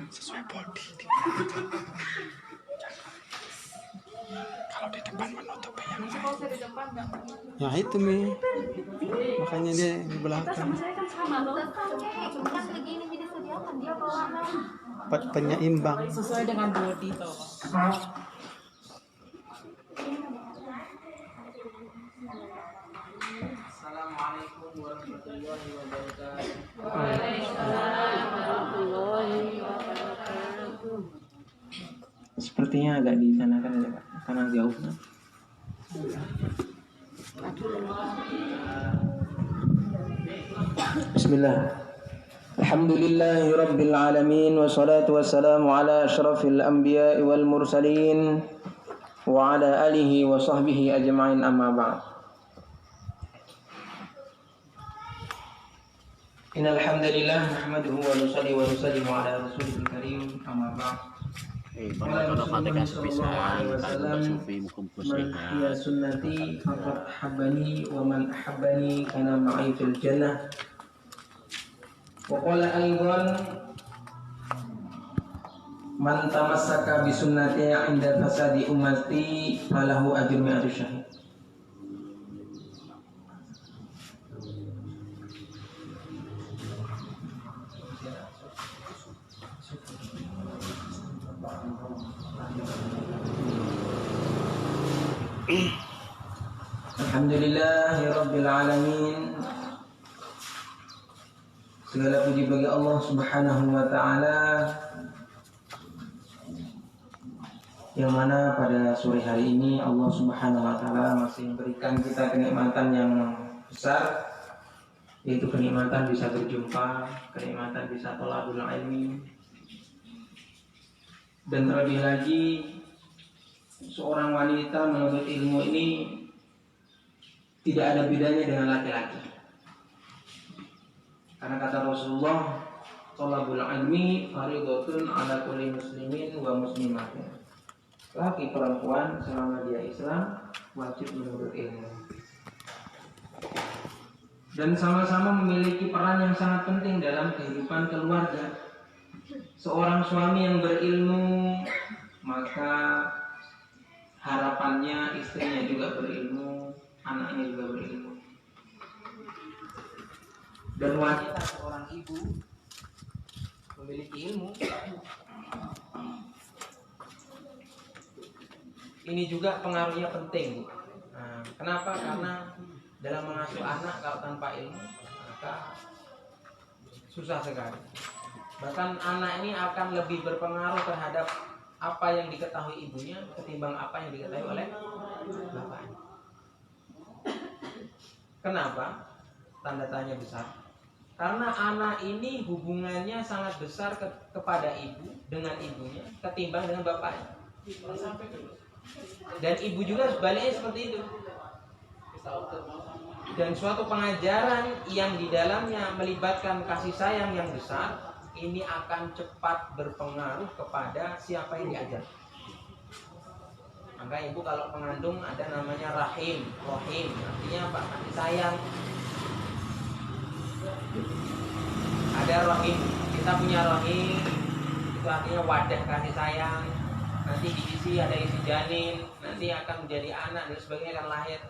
Sesuai body. Kalau di depan menutupi yang lain. Ya itu Mi. Makanya dia di belakang. Penyeimbang. Sesuai dengan body toh. Assalamualaikum warahmatullahi wabarakatuh. Sepertinya agak di sana kan ya Pak, karena jauh. Bismillah. Alhamdulillahi rabbil alamin wassalatu wassalamu ala asyrafil anbiya'i wal mursalin wa ala alihi wa sahbihi ajma'in amma ba'd. Innal hamdalillah nahmaduhu wa nusalli wa nusallimu ala rasulil karim amma ba'd. Matikan sepisan kalau sufi mukum Man ya sunnati faqad habbani wa man ahabbani kana ma'i fil jannah. Wa qala aidan man tamassaka bi sunnati 'inda fasadi ummati falahu ajrun mi'ati syahid. Alhamdulillahirabbil alamin. Segala puji bagi Allah Subhanahu wa taala yang mana pada sore hari ini Allah Subhanahu wa taala masih memberikan kita kenikmatan yang besar, yaitu kenikmatan bisa berjumpa, kenikmatan bisa thalabul ilmi, dan terlebih lagi seorang wanita menuntut ilmu ini tidak ada bedanya dengan laki-laki. Karena kata Rasulullah, thalabul ilmi fardhatun ala kulli muslimin wa muslimatin. Laki perempuan selama dia Islam wajib menuntut ilmu. Dan sama-sama memiliki peran yang sangat penting dalam kehidupan keluarga. Seorang suami yang berilmu, maka harapannya istrinya juga berilmu, anaknya juga berilmu. Dan wanita seorang ibu memiliki ilmu. Ini juga pengaruhnya penting. Nah, kenapa? Karena dalam mengasuh anak kalau tanpa ilmu maka susah sekali. Bahkan anak ini akan lebih berpengaruh terhadap apa yang diketahui ibunya ketimbang apa yang diketahui oleh bapaknya. Kenapa? Tanda tanya besar. Karena anak ini hubungannya sangat besar kepada ibu dengan ibunya ketimbang dengan bapaknya. Dan ibu juga sebaliknya seperti itu. Dan suatu pengajaran yang di dalamnya melibatkan kasih sayang yang besar, ini akan cepat berpengaruh kepada siapa yang diajar. Maka ibu kalau mengandung ada namanya rahim, artinya apa? Kasih sayang. Ada rahim, kita punya rahim, itu artinya wadah kasih sayang. Nanti diisi ada isi janin, nanti akan menjadi anak dan sebagainya akan lahir.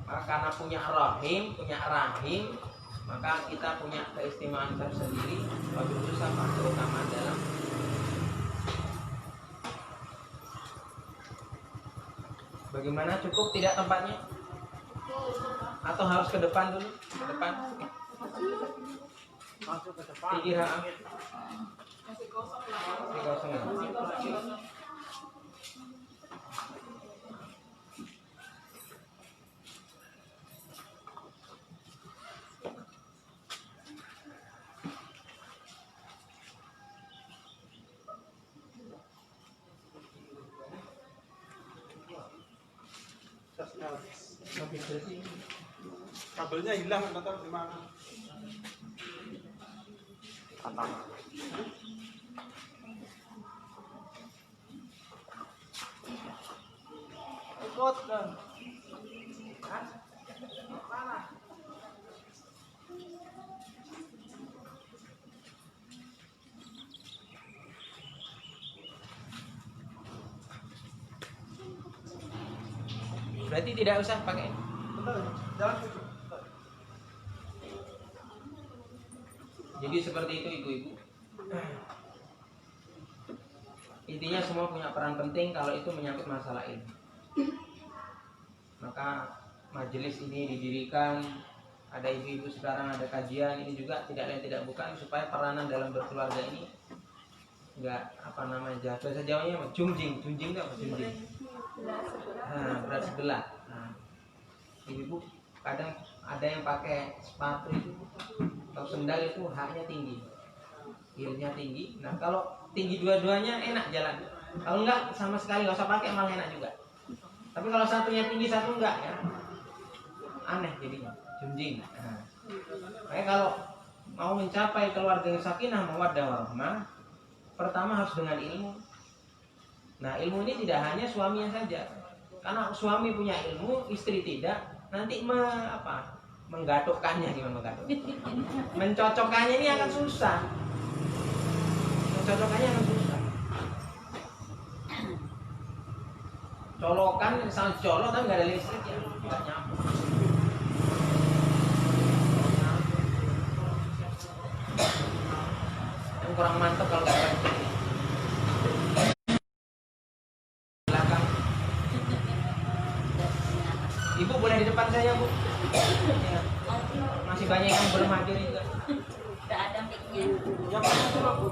Maka karena punya rahim, maka kita punya keistimewaan tersendiri, wabil khusus apa? Terutama dalam bagaimana, cukup tidak tempatnya? Atau harus ke depan dulu? Ke depan? Masuk ke depan. Dikira masih kosong ya? Kabelnya hilang atau gimana? Ikut kan? Mana? Berarti tidak usah pakai ini. Jadi seperti itu ibu-ibu. Intinya semua punya peran penting kalau itu menyangkut masalah ilmu. Maka majelis ini didirikan, ada ibu-ibu sekarang ada kajian, ini juga tidak lain tidak bukan supaya peranan dalam berkeluarga ini enggak apa namanya, bahasa Jawanya apa? Jungjing itu apa? Jungjing. Nah, berat sebelah. Nah, ibu-ibu kadang ada yang pakai sepatu itu atau sendal itu haknya tinggi, heelnya tinggi. Nah kalau tinggi dua-duanya enak jalan, kalau enggak sama sekali nggak usah pakai malah enak juga. Tapi kalau satunya tinggi satu enggak ya aneh jadinya, junjing. Nah, makanya kalau mau mencapai keluarga yang sakinah mawaddah warahmah, pertama harus dengan ilmu. Nah ilmu ini tidak hanya suaminya saja, karena suami punya ilmu, istri tidak, nanti menggatukkannya gimana menggatuk? Mencocokkannya ini akan susah. Mencocokkannya akan susah. Colokan, misalnya colok tapi nggak ada listrik ya, nggak nyambung. Yang kurang mantap kalau nggak ada belakang. Ibu boleh di depan saya bu. Ya. Masih banyak yang belum hadir juga. Udah ada mic-nya. Yang mana coba bu?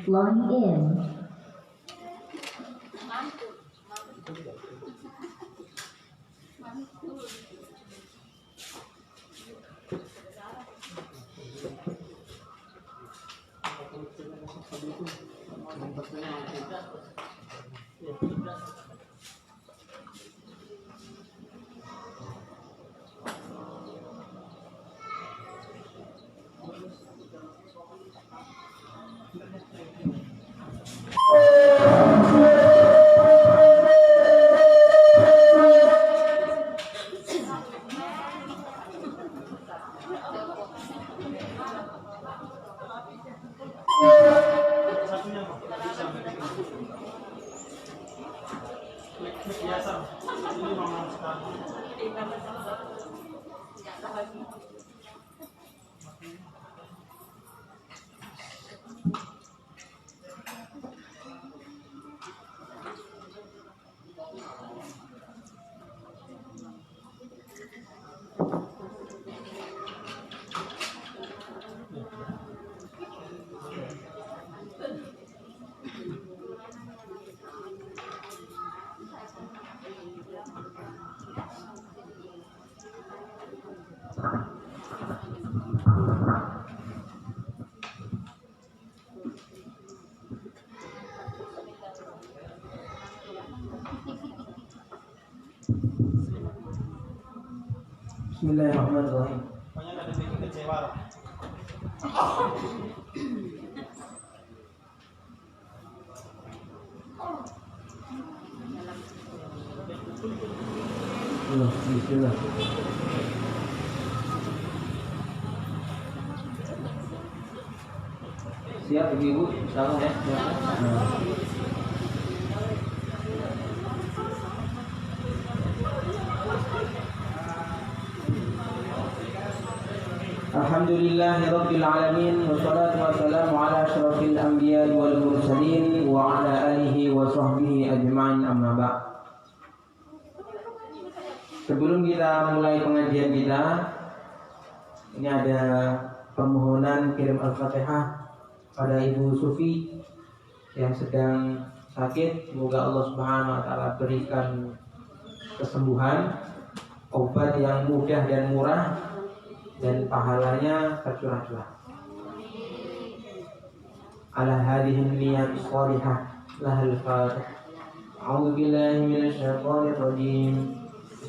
Line in. Bismillahirrahmanirrahim. Pokoknya nggak ada bikin kecewa lah. Bismillah. Siap ibu-ibu, salam ya. Alhamdulillahirabbil alamin wassalatu wassalamu ala asyrafil anbiya'i wal mursalin wa ala alihi wa sahbihi ajma'in amma ba'd. Sebelum kita mulai pengajian kita, ini ada permohonan kirim Al-Fatihah pada Ibu Sufi yang sedang sakit. Semoga Allah Subhanahu wa taala berikan kesembuhan, obat yang mudah dan murah, dan pahalanya tercurah-curah. Ala hadhihi niyyat shalihah lahal fatih. A'udzu billahi minasy syaithanir rajim.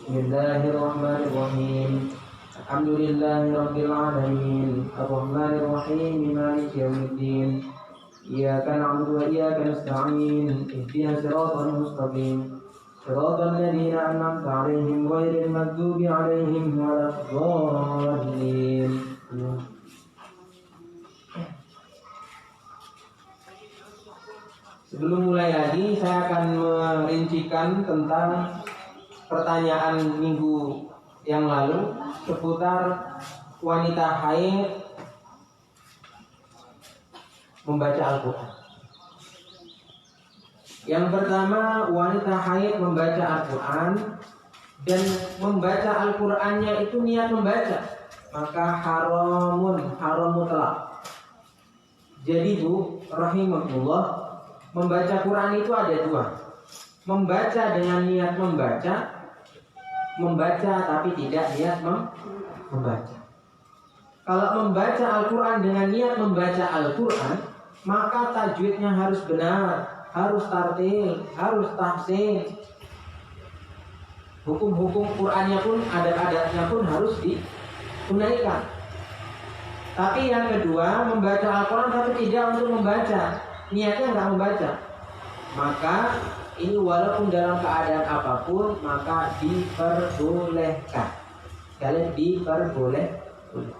Bismillahirrahmanirrahim. Alhamdulillahi rabbil alamin. Arrahmanir rahim. Maliki yaumiddin. Iyyaka na'budu wa iyyaka nasta'in. Ihdinas siratal mustaqim. Shiratal ladzina an'amta 'alaihim ghairil maghdubi 'alaihim waladdallin. Sebelum mulai lagi, saya akan merincikan tentang pertanyaan minggu yang lalu seputar wanita haid membaca Al-Quran. Yang pertama, wanita haid membaca Al-Quran, dan membaca Al-Qurannya itu niat membaca, maka haram mutlak. Jadi Bu, rahimahullah, membaca Quran itu ada dua. Membaca dengan niat membaca tapi tidak niat membaca. Kalau membaca Al-Quran dengan niat membaca Al-Quran, maka tajwidnya harus benar, harus tartil, harus tahsin. Hukum-hukum Qur'annya pun, adat-adatnya pun harus ditunaikan. Tapi yang kedua, membaca Al-Quran tapi tidak untuk membaca, niatnya nggak membaca, maka ini walaupun dalam keadaan apapun, maka diperbolehkan. Sekalian diperbolehkan.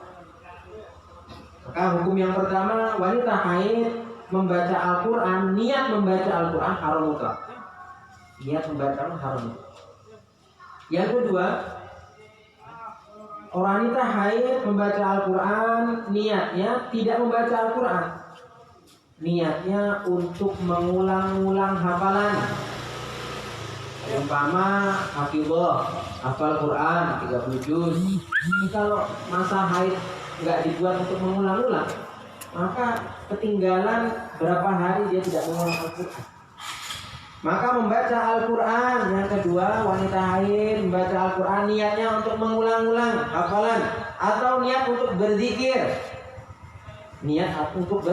Maka hukum yang pertama, wanita haid membaca Al-Quran, niat membaca Al-Quran haram mutlak. Niat membaca haram. Yang kedua, wanita haid membaca Al-Quran, niatnya tidak membaca Al-Quran. Niatnya untuk mengulang-ulang hafalan. Umpama hafizah, hafal Quran 30 juz. Kalau masa haid nggak dibuat untuk mengulang-ulang, maka ketinggalan berapa hari dia tidak mengulang Al-Quran. Maka membaca Al-Quran, yang kedua, wanita haid membaca Al-Quran niatnya untuk mengulang-ulang hafalan atau niat untuk berzikir. Niat untuk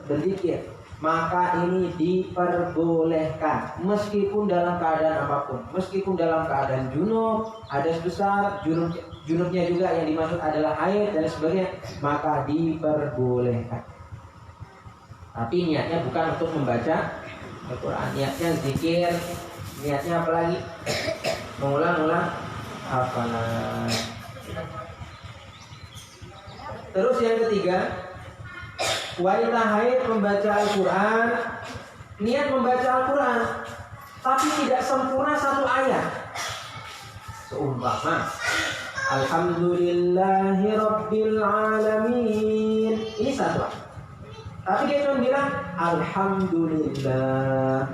berzikir. maka ini diperbolehkan meskipun dalam keadaan apapun, meskipun dalam keadaan junub, hadas besar, junubnya juga yang dimaksud adalah haid dan sebagainya, maka diperbolehkan. Tapi niatnya bukan untuk membaca Al-Quran, niatnya zikir, niatnya apa lagi? Mengulang-ulang hafalan. Terus yang ketiga, wanita haid membaca Al-Quran, niat membaca Al-Quran, tapi tidak sempurna satu ayat. Seumpama Alhamdulillahi Rabbil Alamin, ini satu ayat. Tapi dia cuma bilang Alhamdulillah,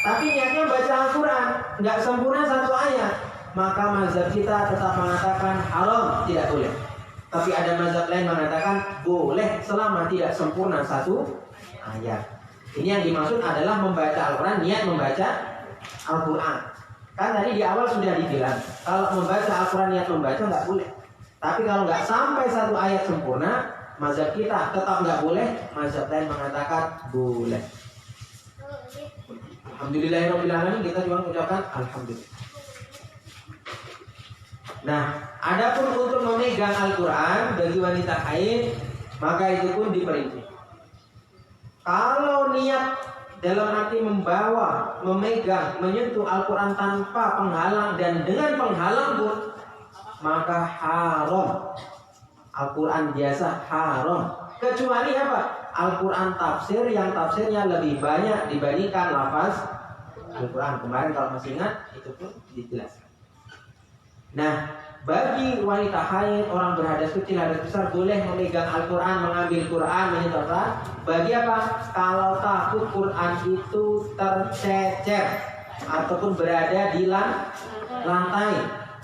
tapi niatnya baca Al-Quran, nggak sempurna satu ayat, maka mazhab kita tetap mengatakan haram, tidak boleh. Tapi ada mazhab lain mengatakan boleh selama tidak sempurna satu ayat. Ini yang dimaksud adalah membaca Al-Quran, niat membaca Al-Quran. Kan tadi di awal sudah dibilang kalau membaca Al-Quran niat membaca nggak boleh. Tapi kalau nggak sampai satu ayat sempurna, mazhab kita tetap nggak boleh. Mazhab lain mengatakan boleh. Alhamdulillahirobbilalamin, kita juga mengucapkan alhamdulillah. Nah, adapun untuk memegang Al-Quran bagi wanita haid, maka itu pun diperintah. Kalau niat dalam arti membawa, memegang, menyentuh Al-Quran tanpa penghalang dan dengan penghalang pun, maka haram. Al-Quran biasa haram. Kecuali apa? Al-Quran tafsir yang tafsirnya lebih banyak dibandingkan lafaz Al-Quran. Kemarin kalau masih ingat, itu pun dijelaskan. Nah, bagi wanita haid, orang berhadas kecil, hadas besar boleh memegang Al-Quran, mengambil Quran, menyentuh Al-Quran. Bagi apa? Kalau takut Quran itu tercecer ataupun berada di lantai.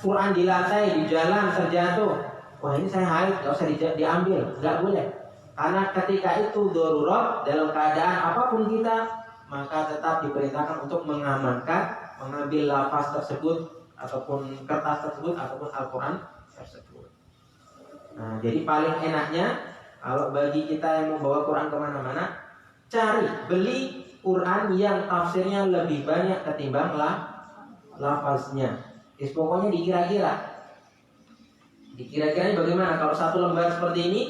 Quran di lantai, di jalan terjatuh. Wah, ini saya haid, nggak usah diambil, nggak boleh. Karena ketika itu darurat, dalam keadaan apapun kita, maka tetap diperintahkan untuk mengamankan, mengambil lafaz tersebut ataupun kertas tersebut ataupun Al-Quran tersebut. Nah, jadi paling enaknya kalau bagi kita yang membawa Quran kemana-mana, cari beli Quran yang tafsirnya lebih banyak ketimbang lafaznya. Pokoknya dikira-kira. Dikira-kiranya bagaimana? Kalau satu lembar seperti ini,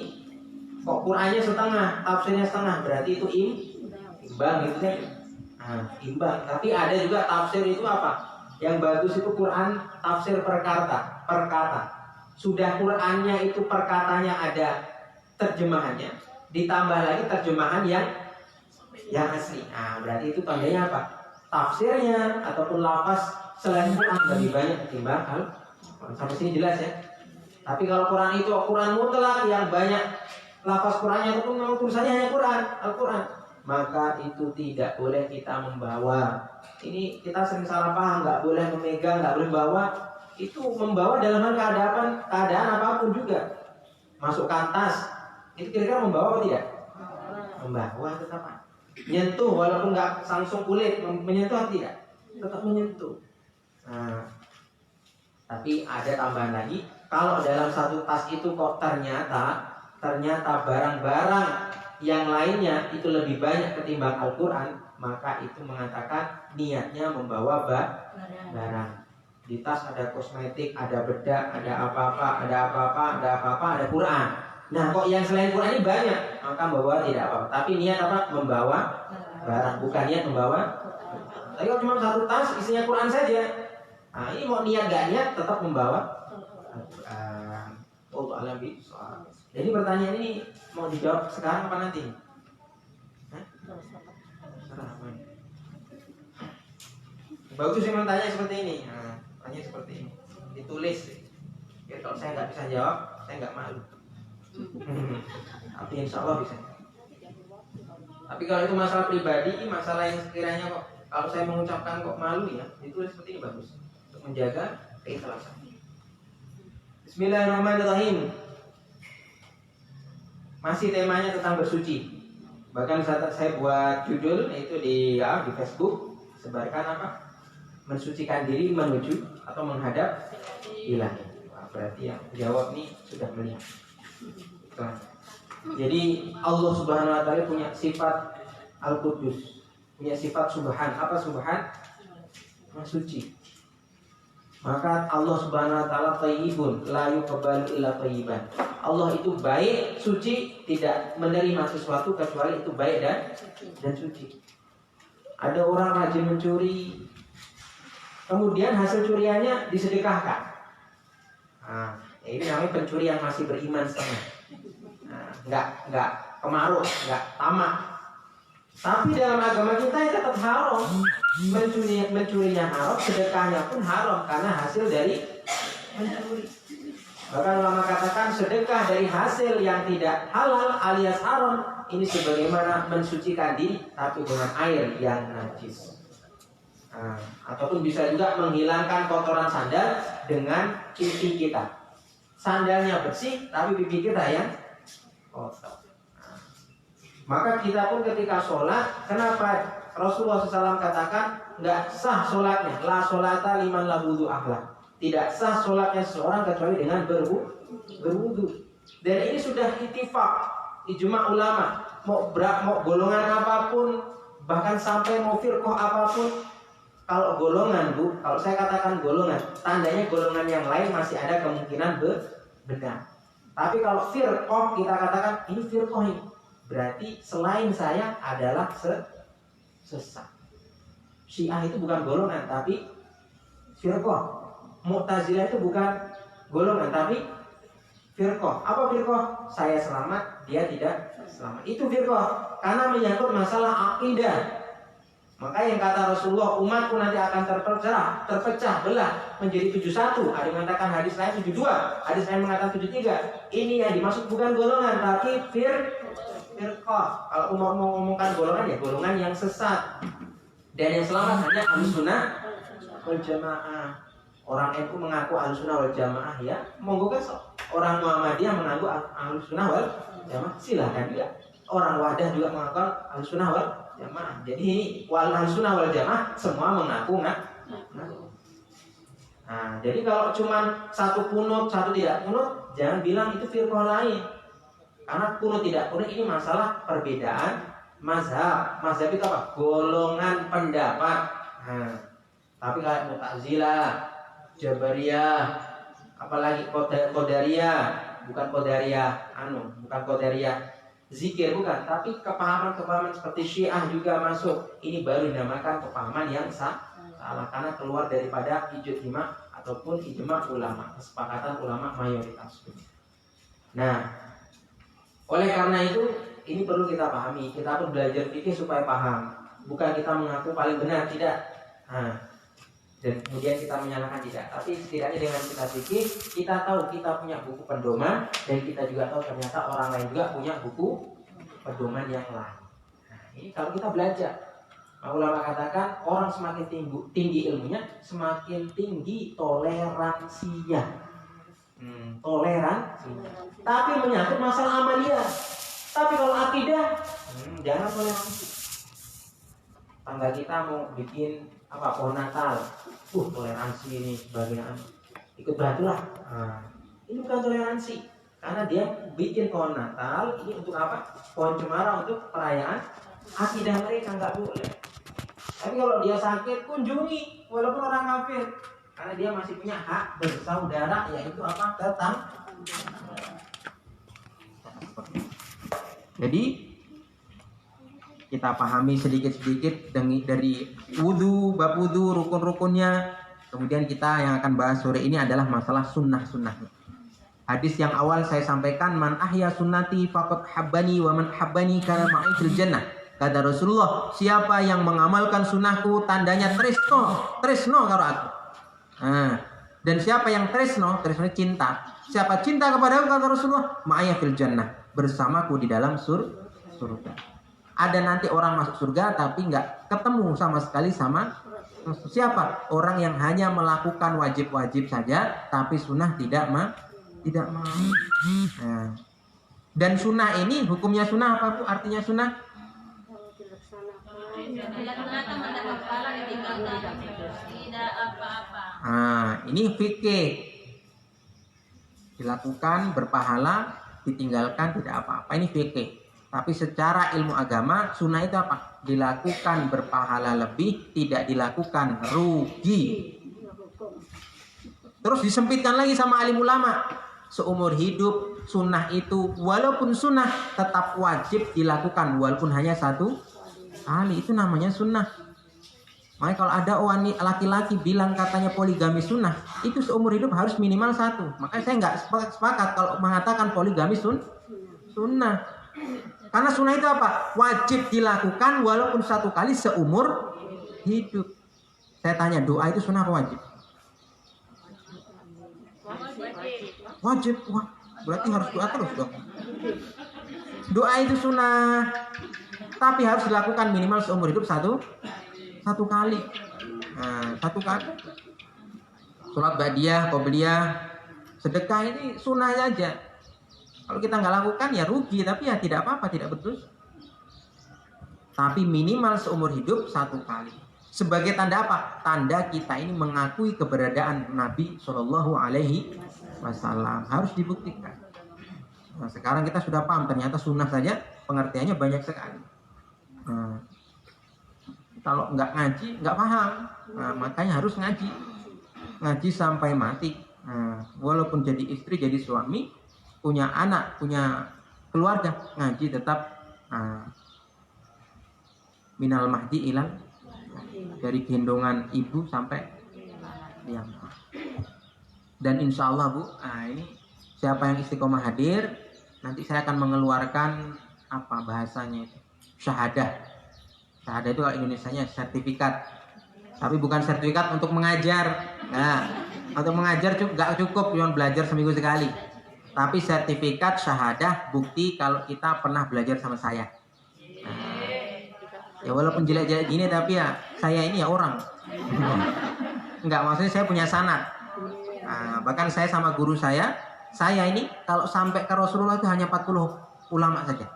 kok Qurannya setengah, tafsirnya setengah, berarti itu imbang gitu kan? Nah, imbang. Tapi ada juga tafsir itu apa? Yang bagus itu Quran tafsir per kata. Sudah Qurannya itu per katanya ada terjemahannya, ditambah lagi terjemahan yang asli. Nah, berarti itu tandanya apa? Tafsirnya ataupun lafaz selain Quran lebih banyak ketimbang Al-Quran. Sampai sini jelas ya. Tapi kalau Quran itu Quran mutlak yang banyak lafaz Qurannya ataupun memang tulisannya hanya Al-Quran, maka itu tidak boleh kita membawa. Ini kita sering salah paham, nggak boleh memegang, nggak boleh bawa. Itu membawa dalam keadaan apapun juga. Masukkan tas, itu kira-kira membawa apa tidak? Membawa tetap. Menyentuh walaupun nggak langsung kulit, menyentuh atau tidak? Tetap menyentuh. Nah, tapi ada tambahan lagi. Kalau dalam satu tas itu kok ternyata barang-barang yang lainnya itu lebih banyak ketimbang Al-Quran, maka itu mengatakan niatnya membawa barang. Di tas ada kosmetik, ada bedak, ada apa-apa, ada Quran. Nah, kok yang selain Quran ini banyak, maka membawa tidak apa-apa. Tapi niat apa? Membawa barang, bukan niat membawa. Tapi kalau cuma satu tas isinya Quran saja, nah ini mau niat gak niat tetap membawa Al-Quran. Oh, alam soal. Jadi pertanyaan ini mau dijawab sekarang apa nanti? Bagus yang tanya seperti ini. Nah, tanya seperti ini, ditulis. Ya, kalau saya nggak bisa jawab, saya nggak malu. Tapi insya Allah bisa. Tapi kalau itu masalah pribadi, masalah yang sekiranya kok kalau saya mengucapkan kok malu ya, ditulis seperti ini bagus untuk menjaga keikhlasan. Bismillahirrahmanirrahim. Masih temanya tentang bersuci. Bahkan saya buat judul itu di Facebook, sebarkan apa? Mensucikan diri menuju atau menghadap ilahi. Nah, berarti yang jawab nih sudah melihat. Jadi Allah Subhanahu wa taala punya sifat Al-Qudus, punya sifat subhan. Apa subhan? Maha suci. Maka Allah Subhanahu wa taala thayyibun, la yuqbalu illa thayyiban. Allah itu baik, suci, tidak menerima sesuatu kecuali itu baik dan suci. Ada orang rajin mencuri, kemudian hasil curiannya disedekahkan. Nah, ini namanya pencuri yang masih beriman setengah. Nah, enggak kemaruk, enggak tamak. Tapi dalam agama kita itu tetap haram. Mencurinya haram, sedekahnya pun haram karena hasil dari mencuri. Bahkan ulama katakan sedekah dari hasil yang tidak halal alias haram ini sebagaimana mensucikan diri tapi dengan air yang najis. Ataupun bisa juga menghilangkan kotoran sandal dengan pipi kita. Sandalnya bersih tapi pipi kita yang kotor. Maka kita pun ketika sholat, kenapa Rasulullah SAW katakan nggak sah sholatnya, la sholata liman la wudu akhlak. Tidak sah sholatnya seseorang kecuali dengan berwudu. Dan ini sudah ittifaq, ijma ulama. Mau golongan apapun, bahkan sampai mau firqah apapun, kalau golongan bu, kalau saya katakan golongan, tandanya golongan yang lain masih ada kemungkinan benar. Tapi kalau firqah kita katakan ini firqah ini. Berarti selain saya adalah sesat. Syiah itu bukan golongan tapi firqah. Mu'tazilah itu bukan golongan tapi firqah. Apa firqah? Saya selamat, dia tidak selamat. Itu firqah karena menyangkut masalah akidah. Maka yang kata Rasulullah, umatku nanti akan terpecah belah menjadi 71. Ada yang mengatakan hadis lain 72, hadis lain mengatakan 73. Ini yang dimaksud bukan golongan tapi firqah. Kalau mau ngomongkan golongan ya golongan yang sesat. Dan yang selamat hanya Ahlussunnah wal Jamaah. Orang NU mengaku Ahlussunnah wal Jamaah ya. Monggo kan orang Muhammadiyah mengaku Ahlussunnah wal Jamaah, silakan juga. Orang Wadah juga mengaku Ahlussunnah wal Jamaah. Jadi ini Ahlussunnah wal Jamaah semua mengaku Nah, jadi kalau cuma satu kunut, satu tidak kunut, jangan bilang itu firqah lain. Karena kunut tidak kunut ini masalah perbedaan mazhab. Mazhab itu apa? Golongan pendapat. Nah, tapi kayak Mu'tazilah, Jabariyah, apalagi Qadariyah, bukan Qadariyah zikir bukan, tapi kepahaman-kepahaman seperti Syiah juga masuk. Ini baru dinamakan kepahaman yang salah karena keluar daripada ijma ataupun ijma ulama, kesepakatan ulama mayoritas. Nah, oleh karena itu, ini perlu kita pahami. Kita pun belajar fikih supaya paham. Bukan kita mengaku paling benar, tidak. Dan kemudian kita menyalahkan, tidak. Tapi setidaknya dengan kita fikih, kita tahu kita punya buku pedoman. Dan kita juga tahu ternyata orang lain juga punya buku pedoman yang lain. Nah, ini kalau kita belajar. Ulama katakan, orang semakin tinggi ilmunya, semakin tinggi toleransinya. Toleransi. Tapi menyangkut masalah amalia. Tapi kalau akidah, jangan toleransi. Tangga kita mau bikin pohon Natal, toleransi ini sebagian ikut bantulah. Ini bukan toleransi, karena dia bikin pohon Natal ini untuk apa? Pohon cemara untuk perayaan akidah mereka nggak boleh. Tapi kalau dia sakit, kunjungi walaupun orang kafir. Karena dia masih punya hak bersaudara, yaitu apa? Datang. Jadi kita pahami sedikit-sedikit dari wudu, bab wudu, rukun-rukunnya. Kemudian kita yang akan bahas sore ini adalah masalah sunnah-sunnahnya. Hadis yang awal saya sampaikan, man ahya sunnati faqad habbani wa man habbani kana ma'i fil jannah. Kata Rasulullah, siapa yang mengamalkan sunnahku tandanya tresno karo aku. Dan siapa yang tresno cinta. Siapa cinta kepada aku, kata Rasulullah, ma'aya fil jannah, bersamaku di dalam surga. Ada nanti orang masuk surga tapi nggak ketemu sama sekali sama siapa? Orang yang hanya melakukan wajib-wajib saja tapi sunnah tidak mau. Dan sunnah ini hukumnya sunnah apa Bu? Artinya sunnah? Ini fikih. Dilakukan berpahala, ditinggalkan tidak apa-apa. Ini fikih. Tapi secara ilmu agama, sunnah itu apa? Dilakukan berpahala lebih, tidak dilakukan rugi. Terus disempitkan lagi sama alim ulama. Seumur hidup, sunnah itu walaupun sunnah tetap wajib dilakukan walaupun hanya satu kali. Itu namanya sunnah. Makanya kalau ada laki-laki bilang katanya poligami sunnah, itu seumur hidup harus minimal satu. Makanya saya nggak sepakat kalau mengatakan poligami sunnah. Karena sunnah itu apa? Wajib dilakukan walaupun satu kali seumur hidup. Saya tanya, doa itu sunnah apa wajib? Wajib. Wah, berarti harus doa terus dong. Doa itu sunnah, tapi harus dilakukan minimal seumur hidup satu kali. Nah, satu kali. Sholat ba'diyah, qobliyah, sedekah ini sunnah aja. Kalau kita nggak lakukan ya rugi, tapi ya tidak apa-apa, tidak berdosa. Tapi minimal seumur hidup satu kali. Sebagai tanda apa? Tanda kita ini mengakui keberadaan Nabi Shallallahu Alaihi Wasallam. Harus dibuktikan. Nah, sekarang kita sudah paham ternyata sunnah saja pengertiannya banyak sekali. Nah, kalau nggak ngaji nggak paham. Nah, makanya harus ngaji sampai mati. Nah, walaupun jadi istri, jadi suami, punya anak, punya keluarga, ngaji tetap minal mahdi ilal, dari gendongan ibu sampai yang. Dan insya Allah Bu, ini siapa yang istiqomah hadir, nanti saya akan mengeluarkan apa bahasanya itu, syahadah. Syahadah itu kalau Indonesianya sertifikat, tapi bukan sertifikat untuk mengajar. Nah, untuk mengajar nggak cukup cuma belajar seminggu sekali. Tapi sertifikat syahadah bukti kalau kita pernah belajar sama saya. Nah, ya walaupun jelek-jelek gini tapi ya saya ini ya orang. Enggak, maksudnya saya punya sanad. Nah, bahkan saya sama guru saya ini kalau sampai ke Rasulullah itu hanya 40 ulama saja.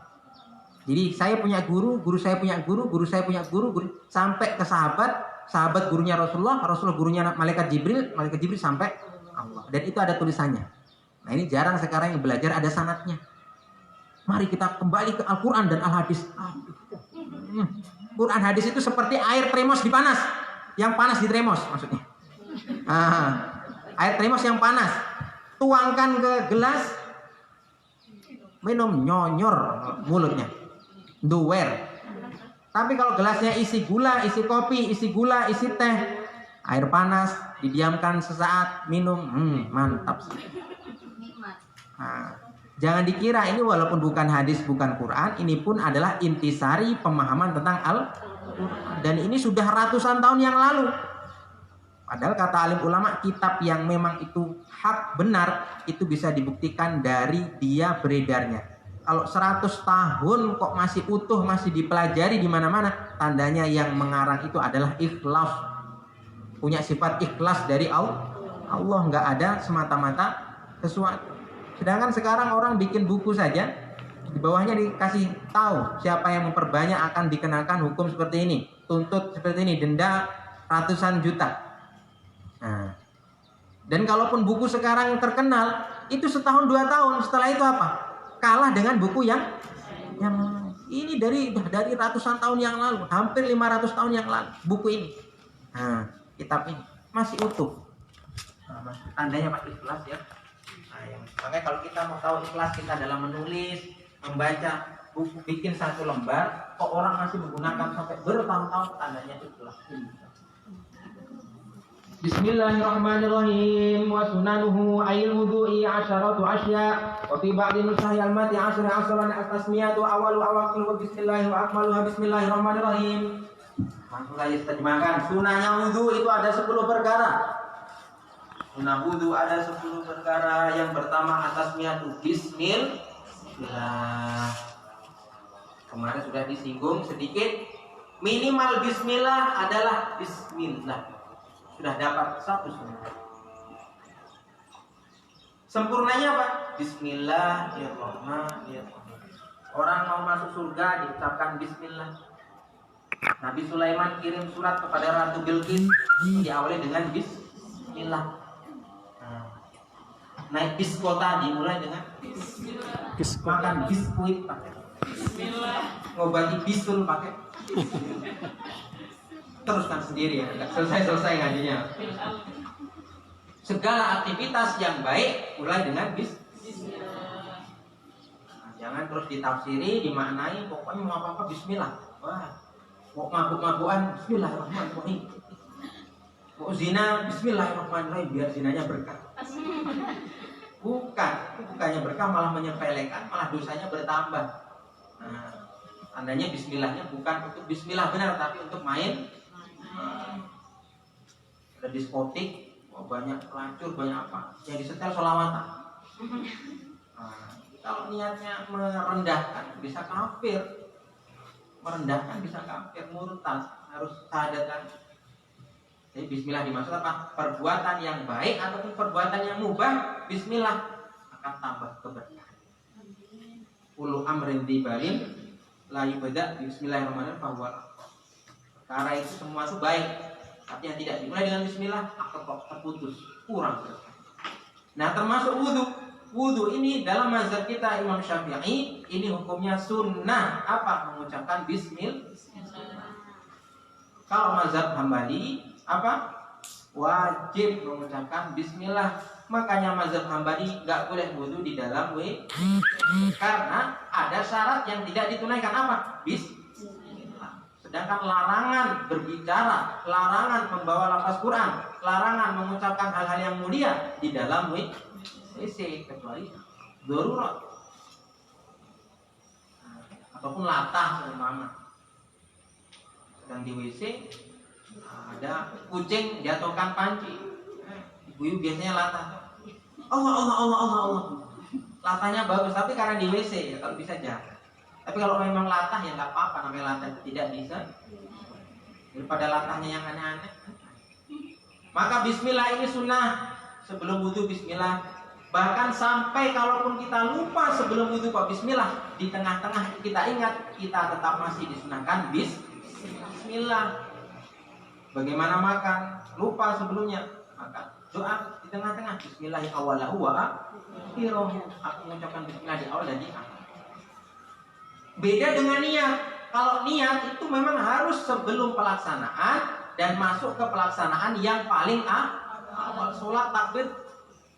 Jadi saya punya guru saya punya guru saya punya guru, sampai ke sahabat gurunya Rasulullah gurunya malaikat Jibril sampai Allah. Dan itu ada tulisannya. Nah ini jarang sekarang yang belajar ada sanadnya. Mari kita kembali ke Al-Quran dan Al-Hadis. Quran hadis itu seperti air termos dipanas. Yang panas di termos maksudnya. Air termos yang panas. Tuangkan ke gelas. Minum nyonyor mulutnya. Duwer. Tapi kalau gelasnya isi gula, isi kopi, isi gula, isi teh. Air panas, didiamkan sesaat, minum. Mantap sih. Nah, jangan dikira ini walaupun bukan hadis, bukan Quran, ini pun adalah intisari pemahaman tentang Al-Quran. Dan ini sudah ratusan tahun yang lalu. Padahal kata alim ulama, kitab yang memang itu hak benar, itu bisa dibuktikan dari dia beredarnya. Kalau 100 tahun kok masih utuh, masih dipelajari di mana-mana, tandanya yang mengarang itu adalah ikhlas. Punya sifat ikhlas dari Allah, nggak ada semata-mata sesuatu. Sedangkan sekarang orang bikin buku saja, di bawahnya dikasih tahu siapa yang memperbanyak akan dikenakan hukum seperti ini, tuntut seperti ini, denda ratusan juta. Nah, dan kalaupun buku sekarang terkenal, itu setahun 2 tahun setelah itu apa? Kalah dengan buku yang ini dari ratusan tahun yang lalu, hampir 500 tahun yang lalu buku ini. Nah, kitab ini masih utuh. Nah, tandanya Pak ikhlas ya. Makanya kalau kita mau tahu ikhlas kita dalam menulis, membaca buku, bikin 1 lembar, kok orang masih menggunakan sampai bertahun-tahun, tandanya ikhlas. Bismillahirrahmanirrahim. Wa sunanuhu ayil wudu'i 10 asya. Wa fi ba'di nusahi al-mati 10 at-tasmiyatu awalu awaqil wa bismillah wa akmaluha bismillahirrahmanirrahim. Langsung saya terjemahkan. Sunahnya wudu itu ada 10 perkara. Sunnah wudu ada 10 perkara. Yang pertama at-tasmiyatu bismillah. Kemarin sudah disinggung sedikit. Minimal bismillah adalah bismillah. Sudah dapat 1 sunnah. Sempurnanya apa? Bismillahirrahmanirrahim. Orang mau masuk surga diucapkan bismillah. Nabi Sulaiman kirim surat kepada Ratu Bilqis, diawali dengan bismillah. Naik bis kota dimulai dengan bismillah. Makan biskuit pakai ngobati bisul pakai teruskan sendiri ya, nggak selesai ngajinya. Segala aktivitas yang baik mulai dengan bismillah. Nah, jangan terus ditafsiri, dimaknai, pokoknya mau apa-apa bismillah. Wah, mau mabuk-mabukan bismillahirrahmanirrahim. Mau zina bismillahirrahmanirrahim biar zinanya berkah. Bukannya berkah, malah menyepelekan, malah dosanya bertambah. Nah, tandanya bismillahnya bukan untuk bismillah benar, tapi untuk main. Ada diskotik, banyak pelacur, banyak apa, yang disetel sholawatan. Nah, kalau niatnya merendahkan bisa kafir, merendahkan bisa kafir, murtad, harus sadar. Jadi bismillah dimaksud apa? Perbuatan yang baik ataupun perbuatan yang mubah, bismillah akan tambah keberkahan. Ulu amrin dibalin la yubda bismillahirrahmanirrahim fahuwa. Perkara itu semua itu baik, tapi yang tidak dimulai dengan bismillah akan terputus, kurang berkah. Nah, termasuk wudu. Wudu ini dalam mazhab kita Imam Syafi'i ini hukumnya sunnah apa? Mengucapkan bismillah. Kalau mazhab Hambali apa? Wajib mengucapkan bismillah. Makanya mazhab Hambali nggak boleh wudu di dalam WC karena ada syarat yang tidak ditunaikan apa? Bismillah. Sedangkan larangan berbicara, larangan membawa lafaz Quran, larangan mengucapkan hal-hal yang mulia di dalam WC kecuali darurat ataupun latah seumpama. Sedang di WC ada kucing jatuhkan panci, ibu biasanya latah. Allah. Latahnya bagus, tapi karena di WC ya kalau bisa jangan. Tapi kalau memang latah ya nggak apa-apa, namanya latah itu tidak bisa. Daripada latahnya yang aneh-aneh. Maka bismillah ini sunnah. Sebelum wudu bismillah. Bahkan sampai kalaupun kita lupa sebelum wudu kok bismillah, di tengah-tengah kita ingat, kita tetap masih disunahkan bismillah. Bagaimana makan? Lupa sebelumnya, maka doa di tengah-tengah bismillahirrahmanirrahim wa akhirahu. Aku mengucapkan bismillah di awal dan di akhir. Beda dengan niat. Kalau niat itu memang harus sebelum pelaksanaan dan masuk ke pelaksanaan yang paling awal. Sholat takbir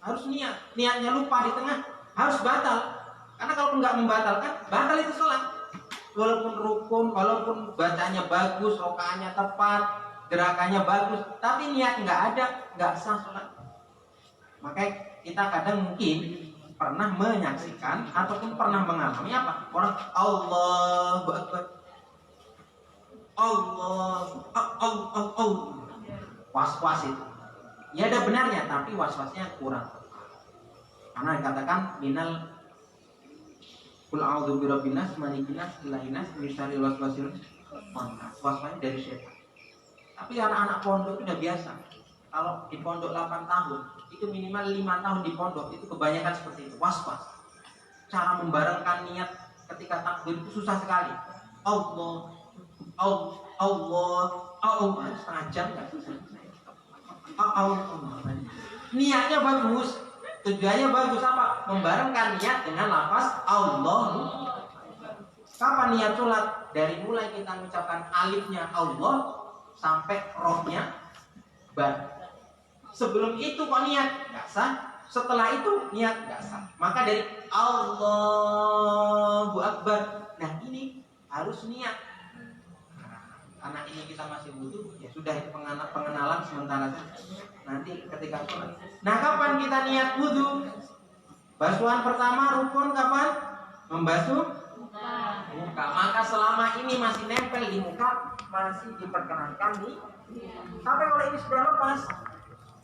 harus niat. Niatnya lupa di tengah harus batal. Karena kalau nggak membatalkan, batal itu sholat. Walaupun rukun, walaupun bacanya bagus, rokaatnya tepat, gerakannya bagus, tapi niat nggak ada, nggak sah sholat. Makanya kita kadang mungkin pernah menyaksikan ataupun pernah mengalami apa? Orang Allahu Akbar, Allah, was-was itu. Ya ada benarnya, tapi was-wasnya kurang. Karena dikatakan minal qul a'udzu birabbin nas, malikin nas, ilahin nas, min syarril waswasil khannas. Was-wasnya dari setan. Tapi anak-anak pondok itu udah biasa. Kalau di pondok 8 tahun, itu minimal 5 tahun di pondok, itu kebanyakan seperti itu, was-was. Cara membarengkan niat ketika takbir itu susah sekali. Allah, setengah jam nggak susah. Niatnya bagus, tujuannya bagus apa? Membarengkan niat dengan lafaz Allah. Kapan niat sholat? Dari mulai kita mengucapkan alifnya Allah sampai rohnya bar. Sebelum itu kok niat nggak sah, setelah itu niat nggak sah. Maka dari Allahu Akbar, nah ini harus niat. Karena ini kita masih butuh, ya sudah itu pengenalan sementara saja. Nanti ketika sholat. Nah kapan kita niat wudu? Basuhan pertama rukun kapan? Membasuh muka. Maka selama ini masih nempel di muka, masih diperkenankan nih. Tapi kalau ini sudah lepas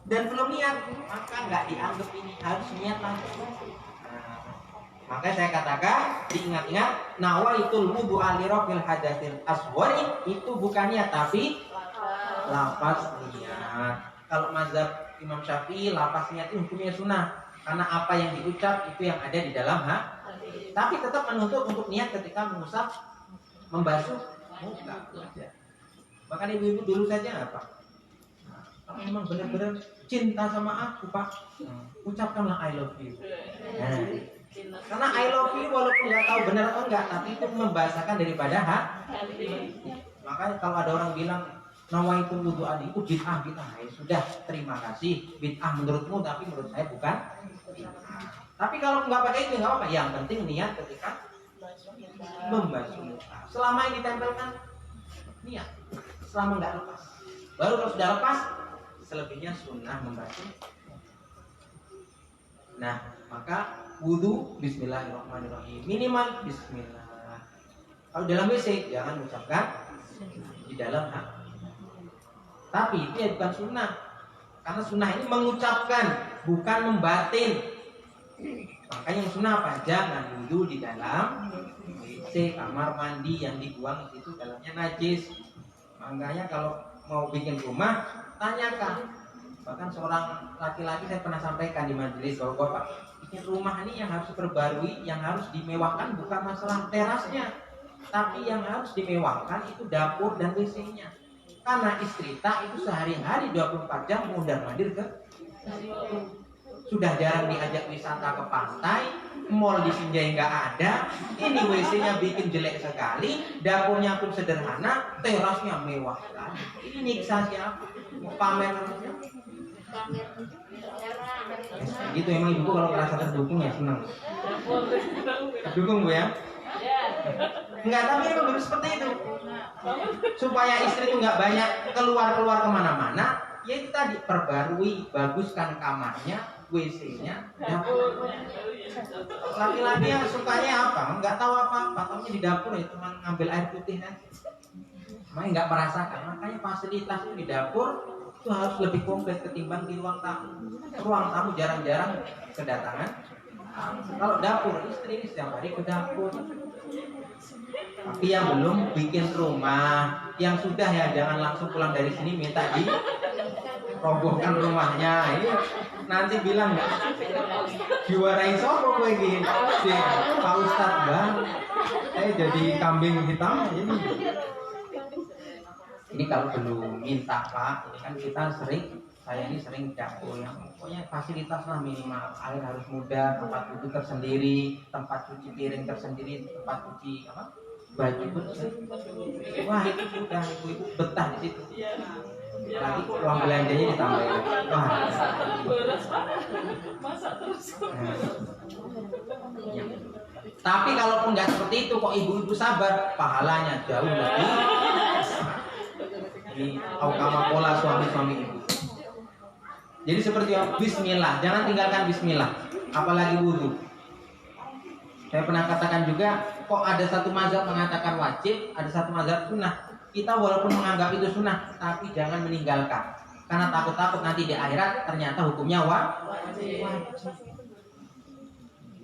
dan belum niat, maka nggak dianggap ini, harus niat lagi. Maka saya katakan, diingat-ingat, nawaitul wudu alirofil hadatsil aswari, itu bukan niat tapi lafaz niat. Kalau mazhab Imam Syafi'i, lafaz niat itu hukumnya sunnah, karena apa yang diucap itu yang ada di dalam hati. Tapi tetap menuntut untuk niat ketika mengusap, membasuh muka. Bahkan ibu-ibu dulu saja apa? Kalau memang benar-benar cinta sama aku, Pak, ucapkanlah I love you. Nah, Karena I love you walaupun nggak tahu benar atau enggak, tapi itu membahasakan daripada hak. Makanya kalau ada orang bilang nawaitu wudu adi itu bid'ah, ya sudah, terima kasih, bid'ah menurutmu tapi menurut saya bukan. Tapi kalau nggak pakai itu nggak apa-apa, yang penting niat ketika membasuh muka. Selama yang ditempelkan niat, selama nggak lepas. Baru kalau sudah lepas, selebihnya sunnah membasuh. Nah, maka wudu bismillahirrahmanirrahim, minimal bismillah. Kalau dalam WC jangan mengucapkan di dalam hak. Tapi itu ya bukan sunnah, karena sunnah ini mengucapkan, bukan membatin. Makanya yang sunnah apa? Jangan wudu di dalam WC, kamar mandi yang dibuang itu dalamnya najis. Makanya kalau mau bikin rumah, tanyakan. Bahkan seorang laki-laki saya pernah sampaikan di majelis bahwa Bapak, bikin rumah ini yang harus diperbarui, yang harus dimewahkan bukan masalah terasnya, tapi yang harus dimewahkan itu dapur dan WC-nya. Karena istri tak itu sehari-hari 24 jam mondar-mandir ke sudah jarang diajak wisata ke pantai, mall di Sinjai nggak ada, ini WC-nya bikin jelek sekali, dapurnya pun sederhana, terasnya mewah sekali. Ini nyiksa siapa? Mau pamer? Gitu emang ibu kalau merasa terdukung ya senang. Dukung Bu ya? Enggak, tapi emang harus seperti itu. Supaya istri itu nggak banyak keluar kemana-mana, ya itu tadi, perbarui, baguskan kamarnya, WC-nya, dapur. Laki-laki yang sukanya apa? Nggak tahu apa-apa, taunya di dapur ya cuma ngambil air putih kan. Makanya nggak merasakan. Makanya fasilitas di dapur itu harus lebih komplit ketimbang di ruang tamu. Ruang tamu jarang-jarang kedatangan. Kalau dapur, istri ini setiap hari ke dapur. Tapi yang belum bikin rumah, yang sudah ya jangan langsung pulang dari sini minta di robohkan rumahnya. Ini nanti bilang nggak diwarai sopo gue gini, si Pak Ustadz Bang, saya jadi kambing hitam ini. Ini kalau belum minta Pak, ini kan kita saya ini sering dapur yang pokoknya fasilitas lah minimal, air harus mudah, tempat duduk tersendiri, tempat cuci piring tersendiri, tempat cuci baju pun. Wah itu sudah ibu-ibu betah di situ. Lagi uang belanjanya ditambahin. Wah. Ya. Tapi kalaupun nggak seperti itu, kok ibu-ibu sabar, pahalanya jauh lebih. Ini aukama pola suami-suami ibu. Jadi seperti bismillah, jangan tinggalkan bismillah, apalagi wudu. Saya pernah katakan juga, kok ada satu mazhab mengatakan wajib, ada satu mazhab sunnah. Kita walaupun menganggap itu sunnah, tapi jangan meninggalkan. Karena takut-takut nanti di akhirat ternyata hukumnya wajib.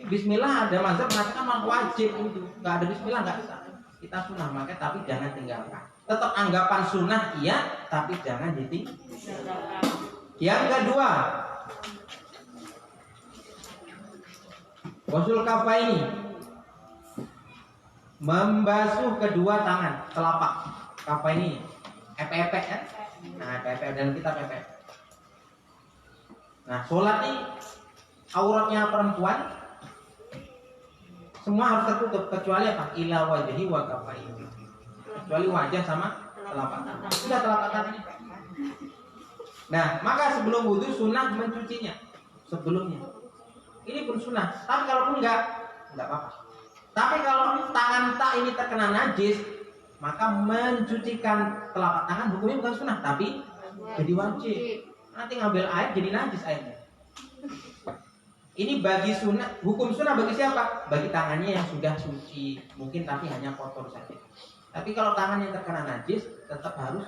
Bismillah ada mazhab mengatakan wajib wudu, nggak ada bismillah nggak bisa. Kita sunnah makanya, tapi jangan tinggalkan. Tetap anggapan sunnah iya, tapi jangan ditinggalkan. Yang kedua, wasul kafaini, membasuh kedua tangan, telapak kafaini, epek-epek kan? Nah, epek-epek dan kita epek. Nah, sholat ini auratnya perempuan semua harus tertutup kecuali apa? Ila wajhi wa kafaini. Kecuali wajah sama telapak tangan. Sudah telapak tangan ini. Nah, maka sebelum wudhu sunnah mencucinya sebelumnya. Ini pun sunnah. Tapi kalaupun enggak apa-apa. Tapi kalau tangan tak ini terkena najis, maka mencucikan telapak tangan hukumnya bukan sunnah, tapi jadi wajib. Nanti ngambil air jadi najis airnya. Ini bagi sunnah, hukum sunnah bagi siapa? Bagi tangannya yang sudah suci, mungkin tapi hanya kotor saja. Tapi kalau tangan yang terkena najis, tetap harus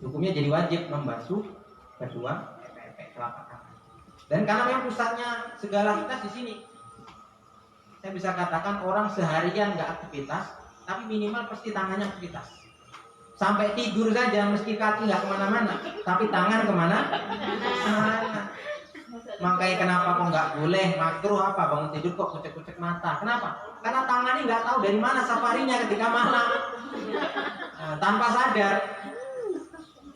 hukumnya jadi wajib membasuh kedua telapak tangan. Dan karena memang pusatnya segala aktivitas di sini, saya bisa katakan orang seharian nggak aktivitas, tapi minimal pasti tangannya aktivitas. Sampai tidur saja, meski kaki nggak kemana-mana, tapi tangan kemana? Makanya kenapa kok nggak boleh makruh apa bangun tidur kok kucek-kucek mata? Kenapa? Karena tangannya nggak tahu dari mana safarinya ketika malam, tanpa sadar.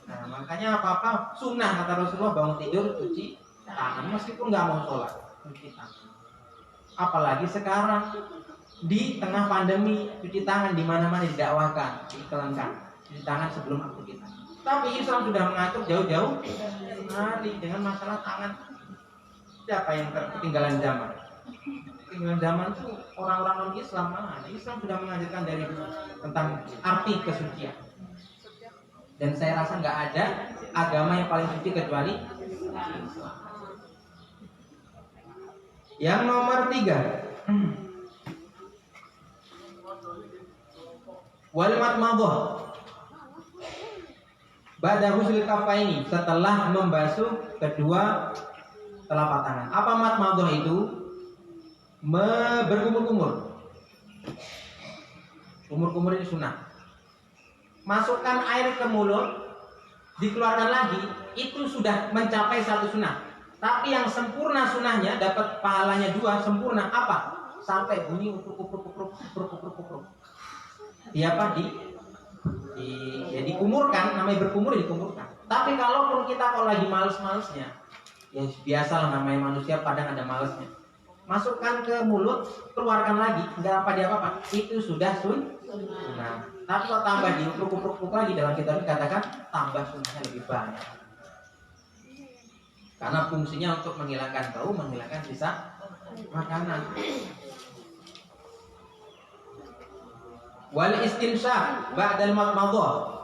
Nah, makanya apa-apa sunnah kata Rasulullah bangun tidur cuci tangan meskipun nggak mau sholat, cuci tangan. Apalagi sekarang di tengah pandemi, cuci tangan di mana-mana didakwakan, diiklankan, cuci tangan sebelum aktivitas. Tapi Islam sudah mengatur jauh-jauh hari dengan masalah tangan. Siapa yang ketinggalan zaman? Ketinggalan zaman itu orang-orang non-Islam mana? Islam sudah mengajarkan dari tentang arti kesucian. Dan saya rasa nggak ada agama yang paling suci kecuali Islam. Yang nomor 3, wal matmadhah ba'da husnil kafaini, setelah membasuh kedua telapak tangan. Apa matmadhah itu? Berkumur-kumur. Kumur-kumur ini sunnah. Masukkan air ke mulut, dikeluarkan lagi, itu sudah mencapai satu sunnah. Tapi yang sempurna sunnahnya, dapat pahalanya 2, sempurna apa? Sampai bunyi upruk. Dia apa? Dikumurkan, namanya berkumur, dikumurkan. Tapi kalaupun kita kalau lagi males-malesnya, ya biasalah namanya manusia, kadang ada malesnya. Masukkan ke mulut, keluarkan lagi, nggak apa-apa. Itu sudah sunnah. Tapi kalau tambah diupruk-upruk lagi, dalam kitab dikatakan tambah sunnahnya lebih banyak. Karena fungsinya untuk menghilangkan bau, menghilangkan sisa makanan. Wal istinsyaq ba'dal madmadhah.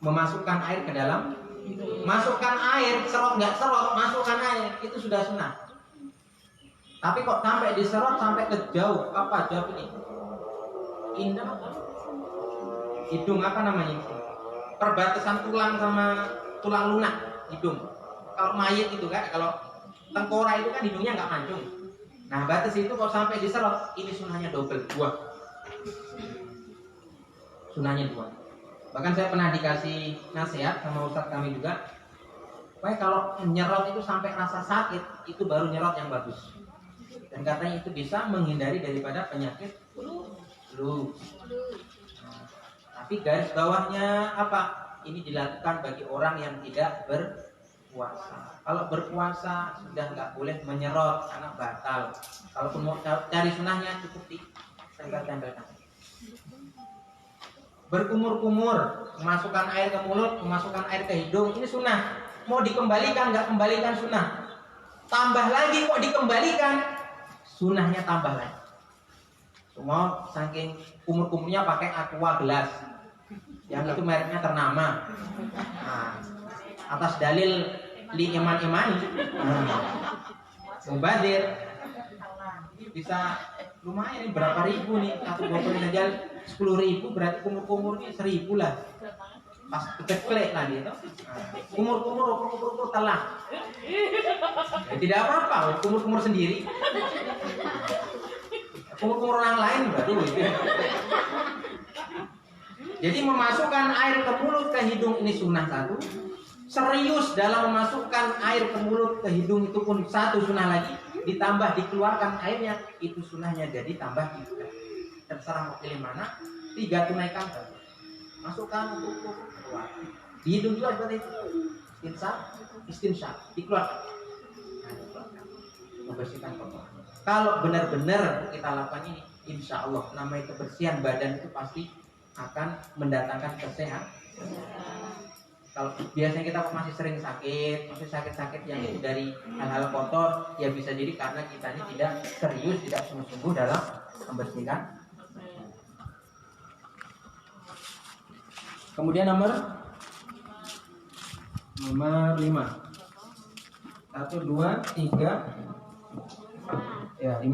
Memasukkan air ke dalam, masukkan air, serot nggak serot, masukkan air, itu sudah sunnah. Tapi kok sampai diserot sampai ke jauh, apa jauh ini? Indah, hidung apa namanya? Perbatasan tulang sama tulang lunak hidung. Kalau mayat itu kan, kalau tengkorak itu kan hidungnya nggak mancung. Nah batas itu kok sampai diserot, ini sunnahnya double, 2. Sunnahnya 2. Bahkan saya pernah dikasih nasihat sama ustadz kami juga, supaya kalau nyerot itu sampai rasa sakit, itu baru nyerot yang bagus. Dan katanya itu bisa menghindari daripada penyakit flu. Tapi garis bawahnya apa? Ini dilakukan bagi orang yang tidak berpuasa. Kalau berpuasa sudah nggak boleh menyerot karena batal. Kalaupun mau cari sunnahnya cukup ditempel-tempelkan. Berkumur-kumur, memasukkan air ke mulut, memasukkan air ke hidung, ini sunnah. Mau dikembalikan nggak kembalikan sunnah. Tambah lagi kok dikembalikan, sunnahnya tambah lagi. Semua saking kumur-kumurnya pakai aqua gelas, yang itu mereknya ternama. Nah, atas dalil li iman-imani, mubadir, bisa lumayan, berapa ribu nih, satu botol saja 10.000, berarti kumur-kumurnya 1.000 lah. Pas kecek lagi itu, kumur-kumur telah. Ya, tidak apa-apa, kumur-kumur sendiri. Kumur-kumur orang lain baru itu. Jadi memasukkan air ke mulut ke hidung ini sunnah 1. Serius dalam memasukkan air ke mulut ke hidung itu pun 1 sunnah lagi. Ditambah dikeluarkan airnya, itu sunnahnya jadi tambah 3. Terserah mau pilih mana. 3 tunaikan. Masukkan untuk keluar. Di hidung juga seperti itu. Istinsyaq dikeluarkan. Membersihkan kotoran. Kalau benar-benar kita lakukan ini, insya Allah namanya kebersihan badan itu pasti akan mendatangkan kesehatan. Kalau biasanya kita masih sering sakit, masih sakit-sakit yang itu dari hal-hal kotor, ya bisa jadi karena kita ini tidak serius, tidak sungguh-sungguh dalam membersihkan. Kemudian nomor 5. 1, 2, 3, ya 5.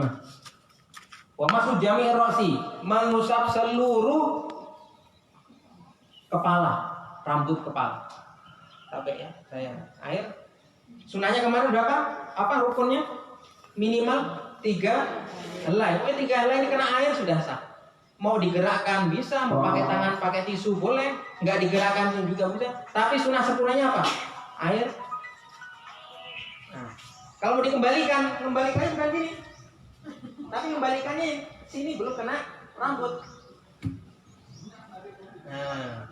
Wa masuk jami' ra'si, mengusap seluruh kepala, rambut kepala. Sampai ya, saya air. Sunahnya kemarin berapa? Apa rukunnya? Minimal 3 helai. Pokoknya 3 helai ini kena air sudah sah. Mau digerakkan bisa, mau pakai tangan, pakai tisu boleh, nggak digerakkan juga bisa. Tapi sunah sempurnanya apa? Air. Nah, kalau mau dikembalikannya bukan gini. Tapi kembalikannya sini belum kena rambut. Nah,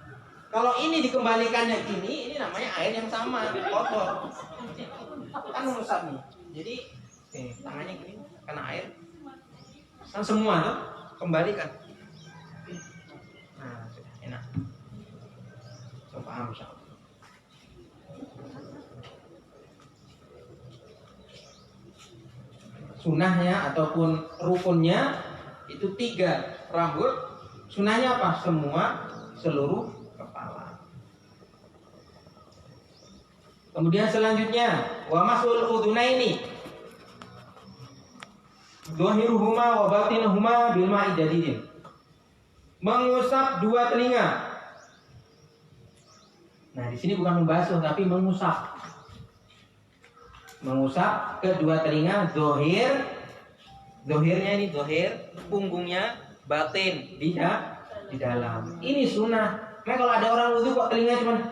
Kalau ini dikembalikannya gini, ini namanya air yang sama, kotor. Kan mengusap nih. Jadi tangannya gini, kena air. Kan semua tuh kembalikan. Nah, sudah enak. So, paham insya Allah. Sunahnya ataupun rukunnya itu 3 rambut. Sunahnya apa? Semua, seluruh kepala. Kemudian selanjutnya, wa masul udhunaini dhahiruhuma wa batinuhuma bil ma'i jadidin. Mengusap 2 telinga. Nah, di sini bukan membasuh tapi mengusap. Mengusap kedua telinga, dohirnya ini dohir, punggungnya, batin di dalam. Ini sunnah. Nah, kalau ada orang wudhu kok telinga cuman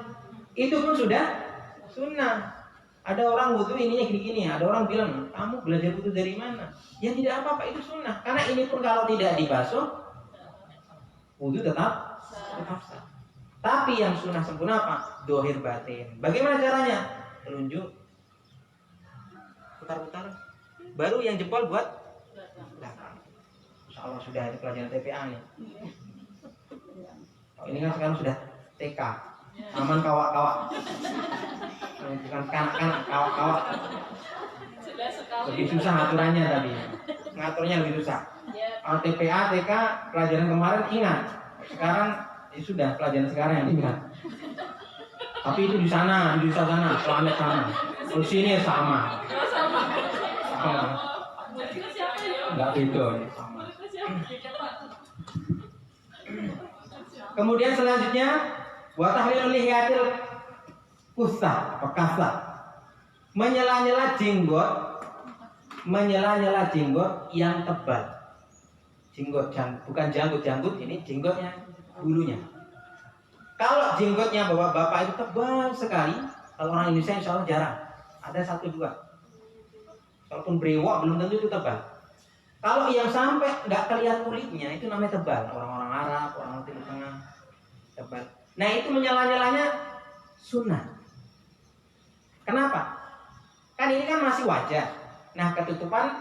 itu pun sudah sunnah. Ada orang wudhu ininya gini-gini. Ada orang bilang, kamu belajar wudhu dari mana? Ya tidak apa-apa, itu sunnah. Karena ini pun kalau tidak dibasuh, wudhu tetap sah. Tapi yang sunnah sempurna apa? Dohir batin. Bagaimana caranya? Telunjuk, putar-putar, baru yang jempol buat belakang. Insya Allah sudah ada pelajaran TPA nih. Oh, ini kan sekarang sudah TK, aman kawak-kawak, bukan kanak-kanak, kawak-kawak. Lebih susah aturannya tadi, ngaturnya lebih susah. Kalau TPA, TK, pelajaran kemarin ingat, sekarang ya sudah pelajaran sekarang yang ingat. Tapi itu di sana, planet sana. Terus sini sama. Enggak beda. Kemudian selanjutnya wa tahlilul lihiyatil kusah, pekasah. Menyela-nyela jenggot yang tebal. Bukan janggut, ini jenggotnya bulunya. Kalau jenggotnya bapak-bapak itu tebal sekali, kalau orang Indonesia insya Allah jarang. Ada 1-2. Walaupun brewok belum tentu itu tebal. Kalau yang sampai nggak kelihatan kulitnya itu namanya tebal. Orang-orang Arab, orang Timur Tengah tebal. Nah itu menyela-nyelanya sunnah. Kenapa? Kan ini kan masih wajah. Nah ketutupan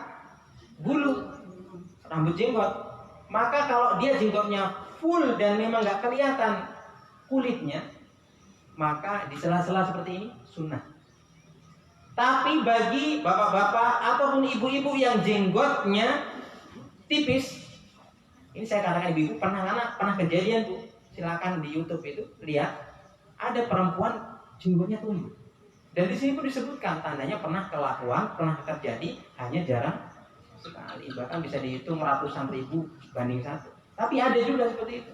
bulu rambut jenggot. Maka kalau dia jenggotnya full dan memang nggak kelihatan kulitnya, maka di sela-sela seperti ini sunnah. Tapi bagi bapak-bapak ataupun ibu-ibu yang jenggotnya tipis, ini saya katakan ibu-ibu pernah kejadian Bu, silakan di YouTube itu lihat, ada perempuan jenggotnya tumbuh. Dan di sini pun disebutkan tandanya pernah kelakuan, pernah terjadi, hanya jarang sekali, bahkan bisa dihitung ratusan ribu banding 1. Tapi ada juga seperti itu.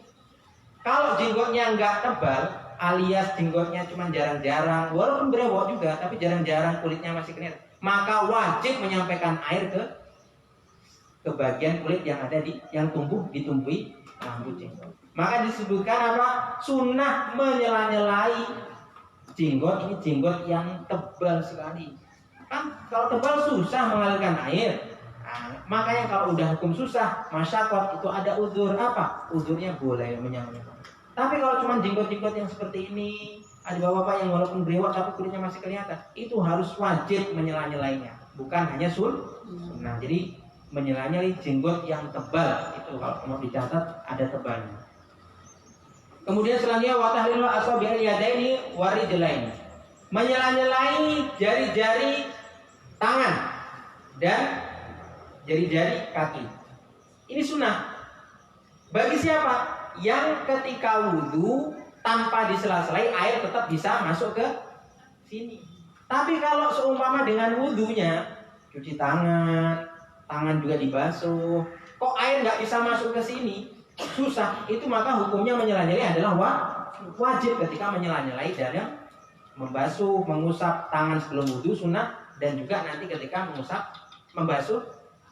Kalau jenggotnya nggak tebal, alias jenggotnya cuma jarang-jarang, walaupun berewok juga, tapi jarang-jarang kulitnya masih kelihatan, maka wajib menyampaikan air ke bagian kulit yang ada yang ditumbuhi rambut jenggot. Maka disebutkan apa? Sunnah menyela-nyelai jenggot, ini jenggot yang tebal sekali. Kan kalau tebal susah mengalirkan air. Nah, makanya kalau udah hukum susah, masyarakat itu ada udzur apa? Udzurnya boleh menyela-nyelai. Tapi kalau cuma jenggot-jenggot yang seperti ini, ada bapak-bapak yang walaupun berewok tapi kulitnya masih kelihatan, itu harus wajib menyela-nyelainya, bukan hanya sunnah. Jadi menyela-nyelai jenggot yang tebal itu kalau mau dicatat ada tebalnya. Kemudian selanjutnya wa tahlilul asabi'il yadaini wa rijlaini. Menyela-nyelai jari-jari tangan dan jari-jari kaki. Ini sunnah. Bagi siapa? Yang ketika wudhu tanpa disela-selai air tetap bisa masuk ke sini. Tapi kalau seumpama dengan wudhunya cuci tangan, tangan juga dibasuh, kok air nggak bisa masuk ke sini, susah. Itu maka hukumnya menyela-nyelai adalah wajib ketika menyela-nyelai dari membasuh, mengusap tangan sebelum wudhu sunnah, dan juga nanti ketika membasuh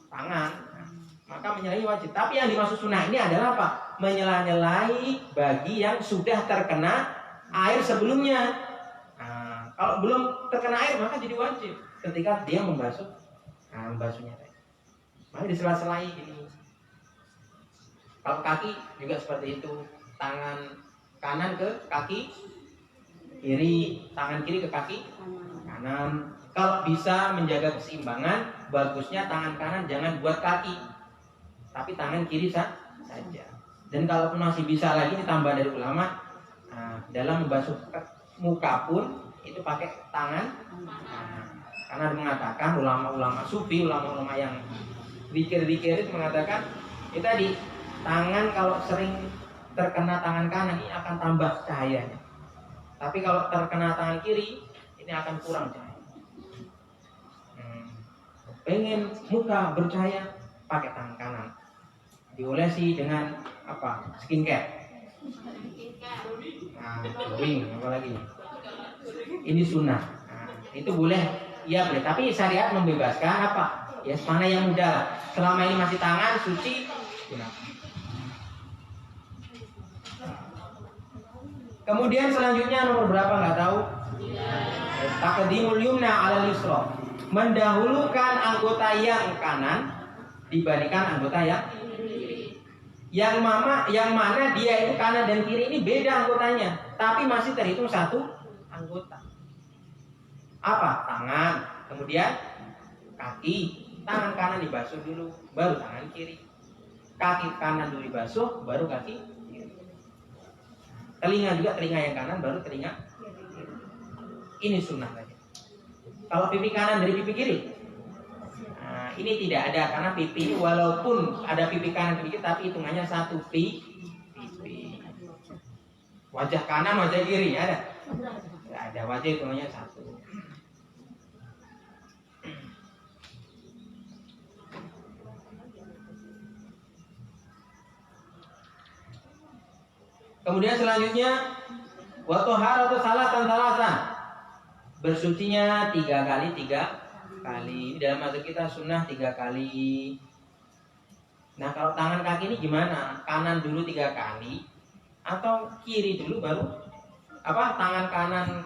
tangan. Maka menyelai wajib. Tapi yang dimaksud sunnah ini adalah apa? Menyela-nyelai bagi yang sudah terkena air sebelumnya. Nah, kalau belum terkena air maka jadi wajib ketika dia membasuh. Nah, membasuhnya tadi. Maka disela-selai gini. Kalau kaki juga seperti itu. Tangan kanan ke kaki kiri, tangan kiri ke kaki kanan. Kalau bisa menjaga keseimbangan, bagusnya tangan kanan jangan buat kaki, tapi tangan kiri saja. Dan kalaupun masih bisa lagi ditambah dari ulama, dalam membasuh muka pun itu pakai tangan. Karena mengatakan ulama-ulama sufi, ulama-ulama yang zikir-zikir itu mengatakan itu tadi, tangan kalau sering terkena tangan kanan ini akan tambah cahayanya. Tapi kalau terkena tangan kiri ini akan kurang cahaya. Pengen muka bercahaya, pakai tangan kanan. Diolesi dengan apa? Skincare. Glowing apa lagi? Ini sunnah. Itu boleh, iya boleh. Tapi syariat membebaskan apa? Ya mana yang mudah. Selama ini masih tangan suci, gunakan. Kemudian selanjutnya nomor berapa nggak tahu? Taqdimul yumna 'alal yusra. Mendahulukan anggota yang kanan dibandingkan anggota yang kiri. Yang mana dia itu kanan dan kiri ini beda anggotanya, tapi masih terhitung satu anggota. Apa? Tangan, kemudian kaki. Tangan kanan dibasuh dulu, baru tangan kiri. Kaki kanan dulu dibasuh, baru kaki kiri. Telinga juga, telinga yang kanan, baru telinga kiri. Ini sunnah saja. Kalau pipi kanan dari pipi kiri, ini tidak ada, karena pipi ini walaupun ada pipi kanan pipi kiri, tapi hitungannya satu pipi. Wajah kanan, wajah kiri ada? Tidak ada, wajah hitungannya satu. Kemudian selanjutnya wa thaharatu salatan. Bersucinya 3 kali. Dalam mazhab kita sunnah 3 kali. Nah, kalau tangan kaki ini gimana? Kanan dulu 3 kali atau kiri dulu baru tangan kanan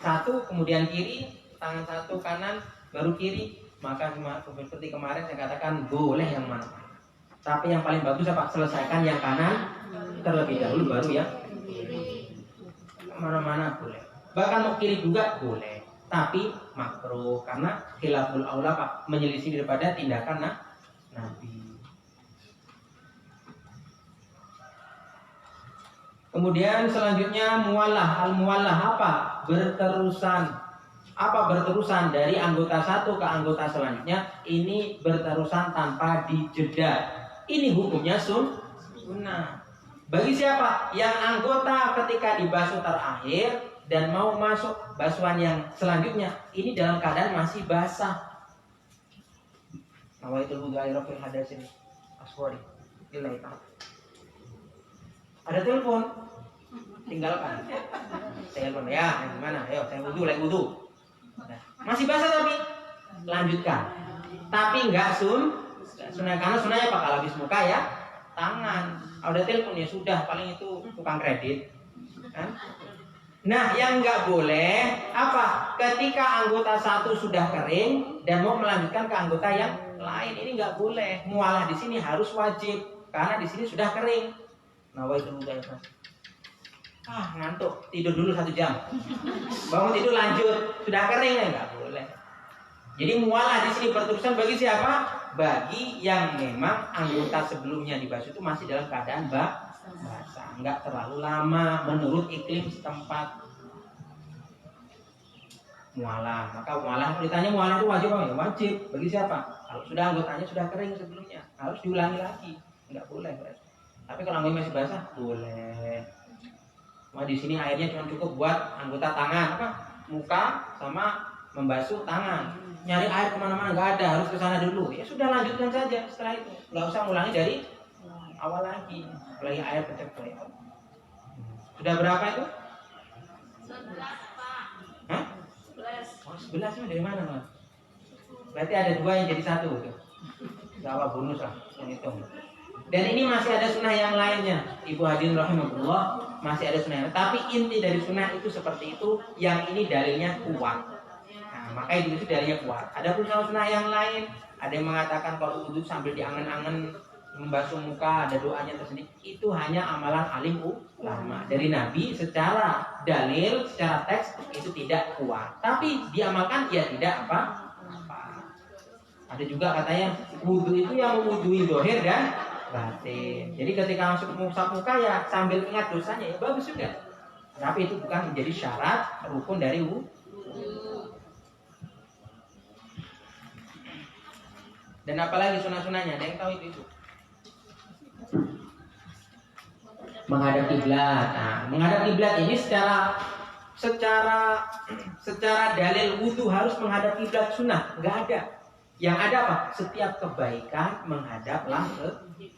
1 kemudian kiri, tangan 1 kanan baru kiri. Maka seperti kemarin saya katakan boleh yang mana. Tapi yang paling bagus apa? Selesaikan yang kanan terlebih dahulu baru yang kiri. Mana-mana boleh. Bahkan mau kiri juga boleh. Tapi makruh karena khilaful aula, menyelisih daripada tindakan Nabi. Kemudian selanjutnya muwallah. Al-muwallah apa? Berterusan. Apa berterusan dari anggota satu ke anggota selanjutnya? Ini berterusan tanpa dijeda. Ini hukumnya sunnah. Bagi siapa? Yang anggota ketika dibasuh terakhir dan mau masuk basuhan yang selanjutnya, ini dalam keadaan masih basah. Nawaitul wudu air fil hadatsin asghari. Ada telepon. Tinggalkan. Telepon ya, gimana? Ayo, saya wudu. Masih basah tapi lanjutkan. Tapi enggak sunnah, karena sunnahnya apa? Kalau habis muka ya tangan. Ada telepon ya sudah, paling itu tukang kredit. Nah, yang nggak boleh apa? Ketika anggota satu sudah kering dan mau melanjutkan ke anggota yang lain, ini nggak boleh. Mualah di sini harus wajib karena di sini sudah kering. Nawaitul wudu. Ngantuk, tidur dulu 1 jam. Bangun tidur lanjut, sudah kering ya nggak boleh. Jadi mualah di sini berterusan bagi siapa? Bagi yang memang anggota sebelumnya dibasuh itu masih dalam keadaan basah, enggak terlalu lama menurut iklim setempat. Mualah, maka mualah kalau ditanya mualah itu wajib apa? Ya wajib. Bagi siapa? Kalau sudah anggotanya sudah kering sebelumnya, harus diulangi lagi. Enggak boleh. Tapi kalau anggotanya masih basah, boleh. Cuma di sini airnya cuma cukup buat anggota tangan, muka sama membasuh tangan. Nyari air kemana-mana nggak ada, harus ke sana dulu. Ya sudah, lanjutkan saja setelah itu. Nggak usah ngulangi dari awal lagi. Apalagi air pecah-pecah. Sudah berapa itu? 11, Pak. Hah? 11. 11 itu dari mana, Mas? Berarti ada 2 yang jadi 1 tuh. Nggak apa, bonus lah, yang hitung. Dan ini masih ada sunnah yang lainnya. Ibu hadirin rahimahullah, masih ada sunnah yang lain. Tapi inti dari sunnah itu seperti itu. Yang ini dalilnya kuat. Maka itu dalilnya kuat. Ada pun sunnah yang lain, ada yang mengatakan kalau wudhu sambil diangen-angen membasuh muka ada doanya tersendiri, itu hanya amalan alim ulama. Dari Nabi secara dalil, secara teks itu tidak kuat, tapi diamalkan ya tidak apa. Ada juga katanya wudhu itu yang mewudhui dohir dan batin. Jadi ketika masuk mengusap muka ya sambil ingat dosanya ya bagus juga. Tapi itu bukan menjadi syarat rukun dari wudhu. Dan apalagi sunah-sunahnya, ada yang tahu itu? Menghadap kiblat. Nah, menghadap kiblat ini secara dalil wudhu harus menghadap kiblat sunnah, nggak ada. Yang ada apa? Setiap kebaikan menghadaplah ke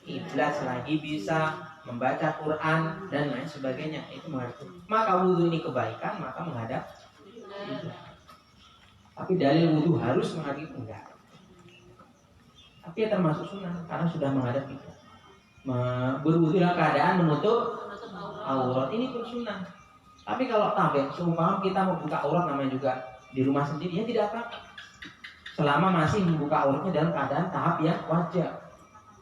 kiblat, selagi bisa membaca Quran dan lain sebagainya itu menghadap. Maka wudhu ini kebaikan, maka menghadap kiblat. Tapi dalil wudhu harus menghadap enggak. Tapi ya termasuk sunnah karena sudah menghadap kiblat. Berwudhu dalam keadaan menutup aurat ini pun sunnah. Tapi kalau tabek, seumpama kita mau buka aurat namanya juga di rumah sendiri ya tidak apa-apa. Selama masih membuka auratnya dalam keadaan tahap yang wajar.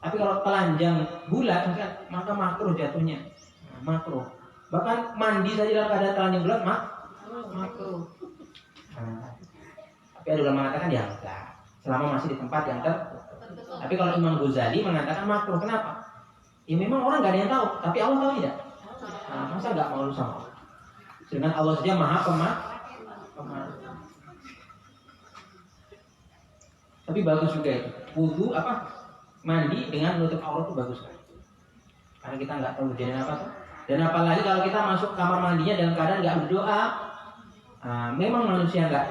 Tapi kalau telanjang bulat maka makruh jatuhnya. Makruh. Bahkan mandi saja dalam keadaan telanjang bulat makruh. Tapi ada yang mengatakan ya enggak. Selama masih di tempat yang Tapi kalau Imam Ghazali mengatakan makruh. Kenapa? Ya memang orang nggak ada yang tahu, tapi Allah tahu tidak. Nah, masa nggak malu sama Allah? Sedangkan Allah saja maha pemalu. Tapi bagus juga itu. Wudu mandi dengan menutup aurat itu bagus sekali. Karena kita nggak tahu kejadian apa tuh. Dan apalagi kalau kita masuk kamar mandinya dalam keadaan nggak berdoa. Memang manusia nggak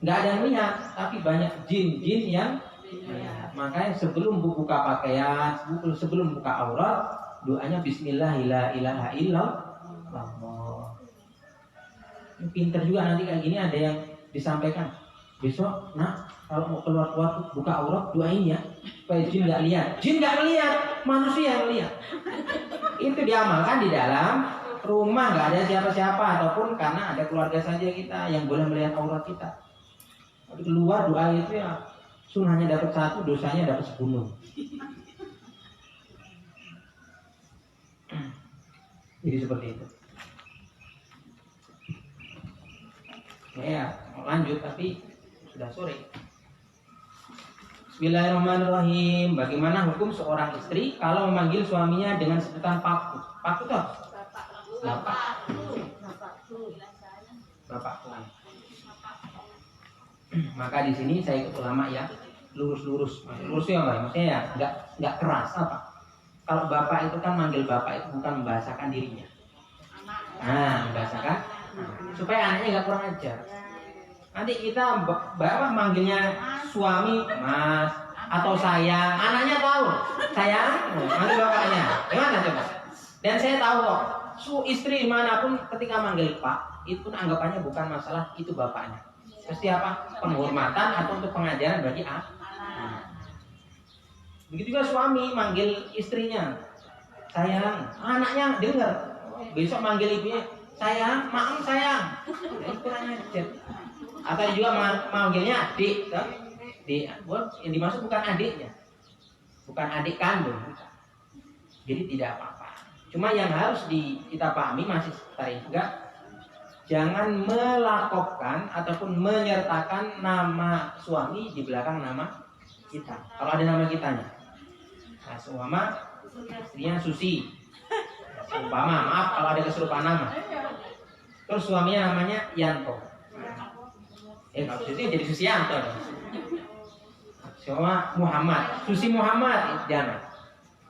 ada yang lihat, tapi banyak jin-jin yang lihat. Makanya sebelum buka pakaian, sebelum buka aurat, doanya Bismillah la ilaha illallah. Pinter juga nanti kayak gini ada yang disampaikan. Besok, kalau mau keluar buka aurat doain ya, supaya jin nggak lihat. Jin nggak lihat, manusia yang lihat. Itu diamalkan di dalam rumah, nggak ada siapa-siapa ataupun karena ada keluarga saja kita yang boleh melihat aurat kita. Tapi keluar doa itu ya sunnahnya dapat 1, dosanya dapat 10. Jadi seperti itu. Ya, mau lanjut tapi sudah sore. Bismillahirrahmanirrahim. Bagaimana hukum seorang istri kalau memanggil suaminya dengan sebutan Pak? Pak itu apa? Bapakku. Maka di sini saya ikut ulama ya, lurus ya Mbak. Maksudnya ya nggak keras apa. Kalau bapak itu kan manggil bapak itu bukan membahasakan dirinya. Membahasakan supaya anaknya nggak kurang ajar. Nanti kita bapak manggilnya suami Mas atau sayang, anaknya tahu sayang, manggil bapaknya. Gimana coba? Dan saya tahu kok, istri manapun ketika manggil Pak, itu pun anggapannya bukan masalah itu bapaknya. Pasti apa? Penghormatan atau untuk pengajaran bagi anak. Begitu juga suami manggil istrinya sayang, anaknya dengar. Besok manggil ibunya sayang, maaf sayang. Ini kurang ajar. Atau juga manggilnya adik, yang dimaksud bukan adiknya, bukan adik kandung. Jadi tidak apa-apa. Cuma yang harus kita pahami masih seperti juga. Jangan melakopkan ataupun menyertakan nama suami di belakang nama kita. Kalau ada nama kitanya. Seumpama istrinya Susi. Seumpama, maaf kalau ada keserupaan nama. Terus suaminya namanya Yanto. Kalau Susi jadi Susianto. Seumpama Muhammad. Susi Muhammad, jangan.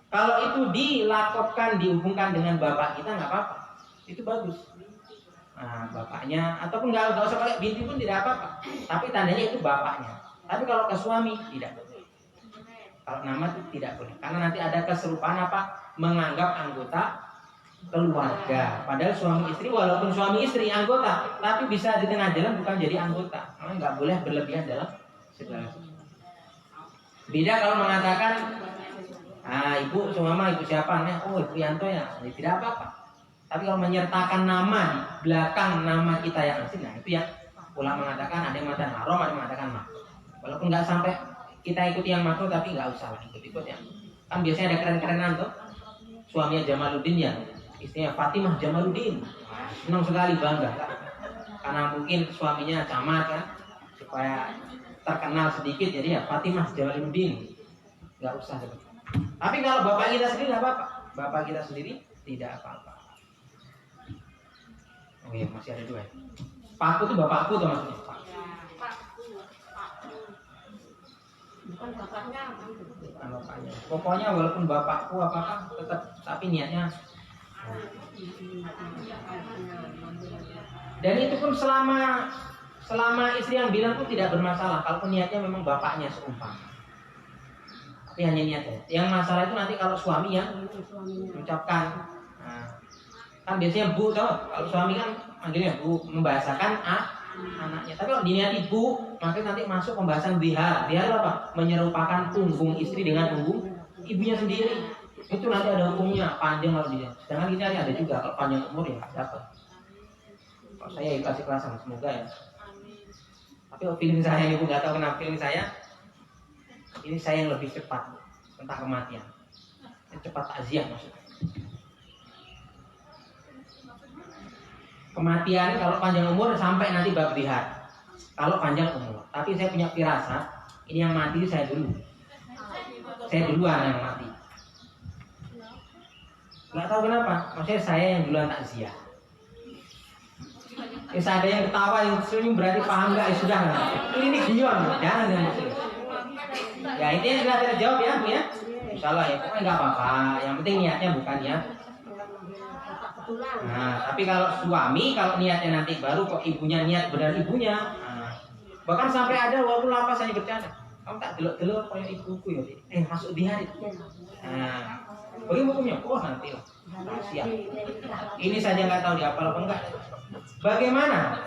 Kalau itu dilakopkan, dihubungkan dengan bapak kita nggak apa-apa. Itu bagus. Bapaknya ataupun nggak usah pakai binti pun tidak apa-apa, tapi tandanya itu bapaknya. Tapi kalau ke suami tidak boleh. Kalau nama itu tidak boleh, karena nanti ada keserupaan menganggap anggota keluarga. Padahal suami istri, walaupun suami istri anggota, tapi bisa di tengah jalan bukan jadi anggota. Karena nggak boleh berlebihan dalam segala sesuatu. Beda kalau mengatakan, ibu seumpama ibu siapa? Ibu Yanto ya, tidak apa-apa. Tapi kalau menyertakan nama di belakang nama kita yang asli, itu yang ulama mengatakan, ada yang mengatakan haram, ada yang mengatakan makruh. Walaupun nggak sampai kita ikuti yang makruh, tapi nggak usah lah ikut yang Kan biasanya ada keren-kerenan tuh. Suaminya Jamaluddin ya, istrinya Fatimah Jamaluddin. Senang sekali, bangga. Karena mungkin suaminya camat kan, supaya terkenal sedikit, jadi ya Fatimah Jamaluddin. Nggak usah. Tapi kalau bapak kita sendiri nggak apa-apa. Bapak kita sendiri tidak apa-apa. Oh iya, masih ada dua. Pakku tuh bapakku tuh maksudnya. Bukan bapaknya. Bukan bapaknya. Pokoknya walaupun bapakku apa-apa tetap, tapi niatnya. Dan itu pun selama istri yang bilang pun tidak bermasalah. Kalau niatnya memang bapaknya seumpama. Tapi hanya niatnya. Yang masalah itu nanti kalau suami yang mengucapkan. Nah, kan biasanya bu tau. Kalau suami kan manggilnya bu, membahasakan anaknya. Tapi kalau diniati bu, maka nanti masuk pembahasan bihar. Bihar apa? Menyerupakan punggung istri dengan punggung ibunya sendiri. Itu nanti ada hukumnya panjang kalau dia. Sedangkan ini ada juga kalau panjang umur ya dapat. Kalau saya ikhlas-ikhlasan semoga ya. Tapi feeling saya ini nggak tahu kenapa feeling saya. Ini saya yang lebih cepat tentang kematian. Cepat takziah maksudnya. Kematian kalau panjang umur sampai nanti bab bihar. Kalau panjang umur. Tapi saya punya firasat, ini yang mati saya dulu. Saya duluan yang mati. Nggak tahu kenapa. Maksudnya saya yang duluan takziah. Ada yang ketawa, yang senyum berarti paham nggak? Ya sudah. Ini gion, jangan yang maksudnya. Ya intinya sudah terjawab ya Bu ya. Insyaallah ya, pokoknya nggak apa-apa. Yang penting niatnya bukan ya. Nah, tapi kalau suami, kalau niatnya nanti baru kok ibunya niat benar ibunya. Nah, bahkan sampai ada walaupun lapas hanya bercanda. Kamu tak delok-delok kayak ibuku ya. Masuk di hari. Nah, bagaimana hukumnya? Oh nanti lah. Rahasia. Ini saja nggak tahu dihafal apa enggak. Bagaimana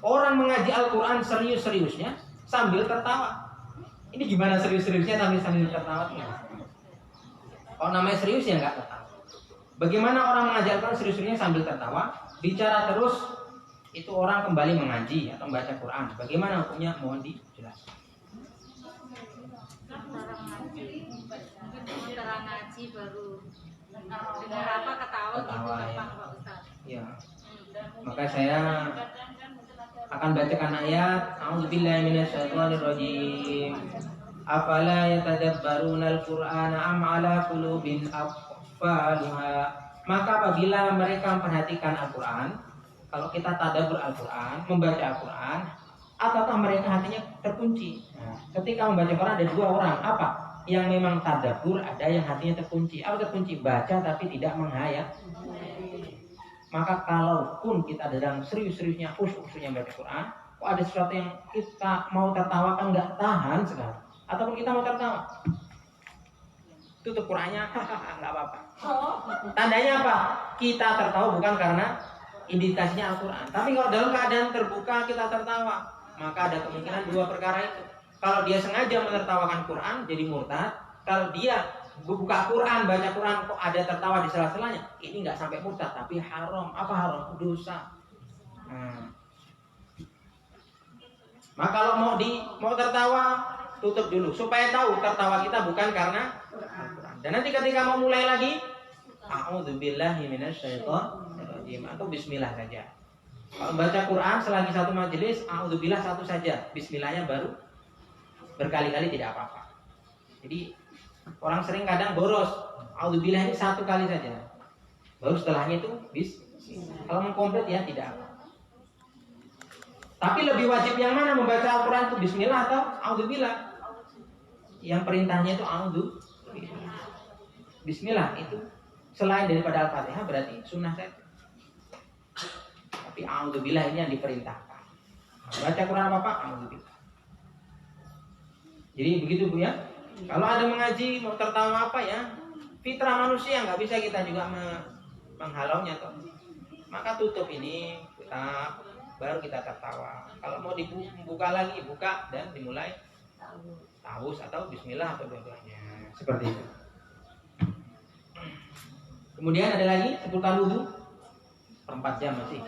orang mengaji Al-Quran serius-seriusnya sambil tertawa? Ini gimana serius-seriusnya sambil tertawa? Kalau namanya serius ya nggak tertawa. Bagaimana orang mengaji Al-Quran serius-seriusnya sambil tertawa? Bicara terus itu orang kembali mengaji atau membaca Quran. Bagaimana hukumnya? Mohon dijelaskan. Antara ngaji baru dengar apa ketawa gitu Ya. Pak Ustaz. Ya. Maka saya akan bacakan ayat A'udzubillahi minasyaitonirrajim. Afala yatadabbaruna al-Qur'ana am 'ala qulubin aqfaluha. Maka apabila mereka memperhatikan Al-Qur'an, kalau kita tadabbur Al-Qur'an, membaca Al-Qur'an, ataukah mereka hatinya terkunci? Nah, ketika membaca Quran ada dua orang, apa? Yang memang tadabbur, ada yang hatinya terkunci. Apa terkunci? Baca tapi tidak menghayal. Maka kalaupun kita dalam serius-seriusnya khusyuk-khusyuknya baca Quran, kok ada sesuatu yang kita mau tertawakan nggak tahan sekali, ataupun kita mau tertawa, tutup Qurannya, nggak apa-apa. Tandanya apa? Kita tertawa bukan karena indikasinya Al-Quran. Tapi kalau dalam keadaan terbuka kita tertawa, maka ada kemungkinan dua perkara itu. Kalau dia sengaja menertawakan Quran jadi murtad. Kalau dia buka Quran, baca Quran kok ada tertawa di sela-selanya, ini nggak sampai murtad tapi haram. Apa haram? Dosa. Maka kalau mau tertawa, tutup dulu supaya tahu tertawa kita bukan karena Al-Quran. Dan nanti ketika mau mulai lagi, a'udzubillahi minasyaitonirrajim atau bismillah saja. Kalau baca Quran selagi satu majelis, a'udzubillah satu saja, bismillahnya baru berkali-kali tidak apa-apa. Jadi orang sering kadang boros, a'udzubillah ini satu kali saja, baru setelahnya itu bismillah. Kalau mengkomplit ya tidak apa. Tapi lebih wajib yang mana membaca Al-Quran itu bismillah atau a'udzubillah? Yang perintahnya itu a'udzubillah. Bismillah itu selain daripada Al-Fatihah berarti sunnah saja. Tapi a'udzubillah ini yang diperintahkan. Baca Quran apa? A'udzubillah. Jadi begitu Bu ya. Kalau ada mengaji mau tertawa apa ya, fitrah manusia nggak bisa kita juga menghalaunya toh. Maka tutup ini kita baru kita tertawa. Kalau mau dibuka lagi buka dan dimulai taus atau bismillah atau dua-duanya seperti itu. Kemudian ada lagi seputar wudu 4 jam masih.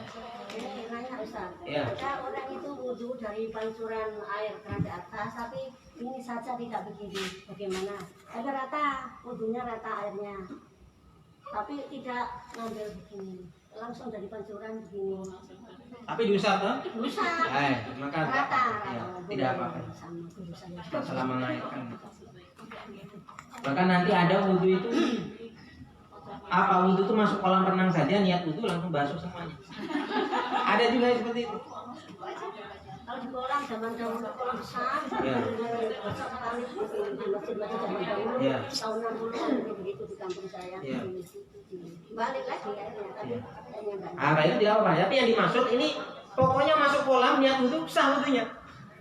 Nanya Ustaz, Ya. ketika orang itu wudhu dari pancuran air keran di atas, tapi ini saja tidak begini, bagaimana? Ada rata, wudhunya rata airnya, tapi tidak ngambil begini, langsung dari pancuran begini. Tapi diusap tuh? Bisa. Maka Rata, ya, rata. tidak apa-apa. Sama guru saya. Salah mengaitkan. Bahkan nanti ada wudhu itu apa wudhu itu masuk kolam renang saja niat wudhu langsung basuh semuanya. Ada juga yang seperti itu. Kalau di kolam zaman dahulu kolam besar, Ya. besar sekali di masjid-masjid zaman dahulu Ya. tahun 60 begitu di kampung saya. Ya. Balik lagi airnya, tapi Ya. airnya enggak. Nah, itu tidak apa-apa. Tapi yang dimaksud ini pokoknya masuk kolam niat wudhu sah wudhunya.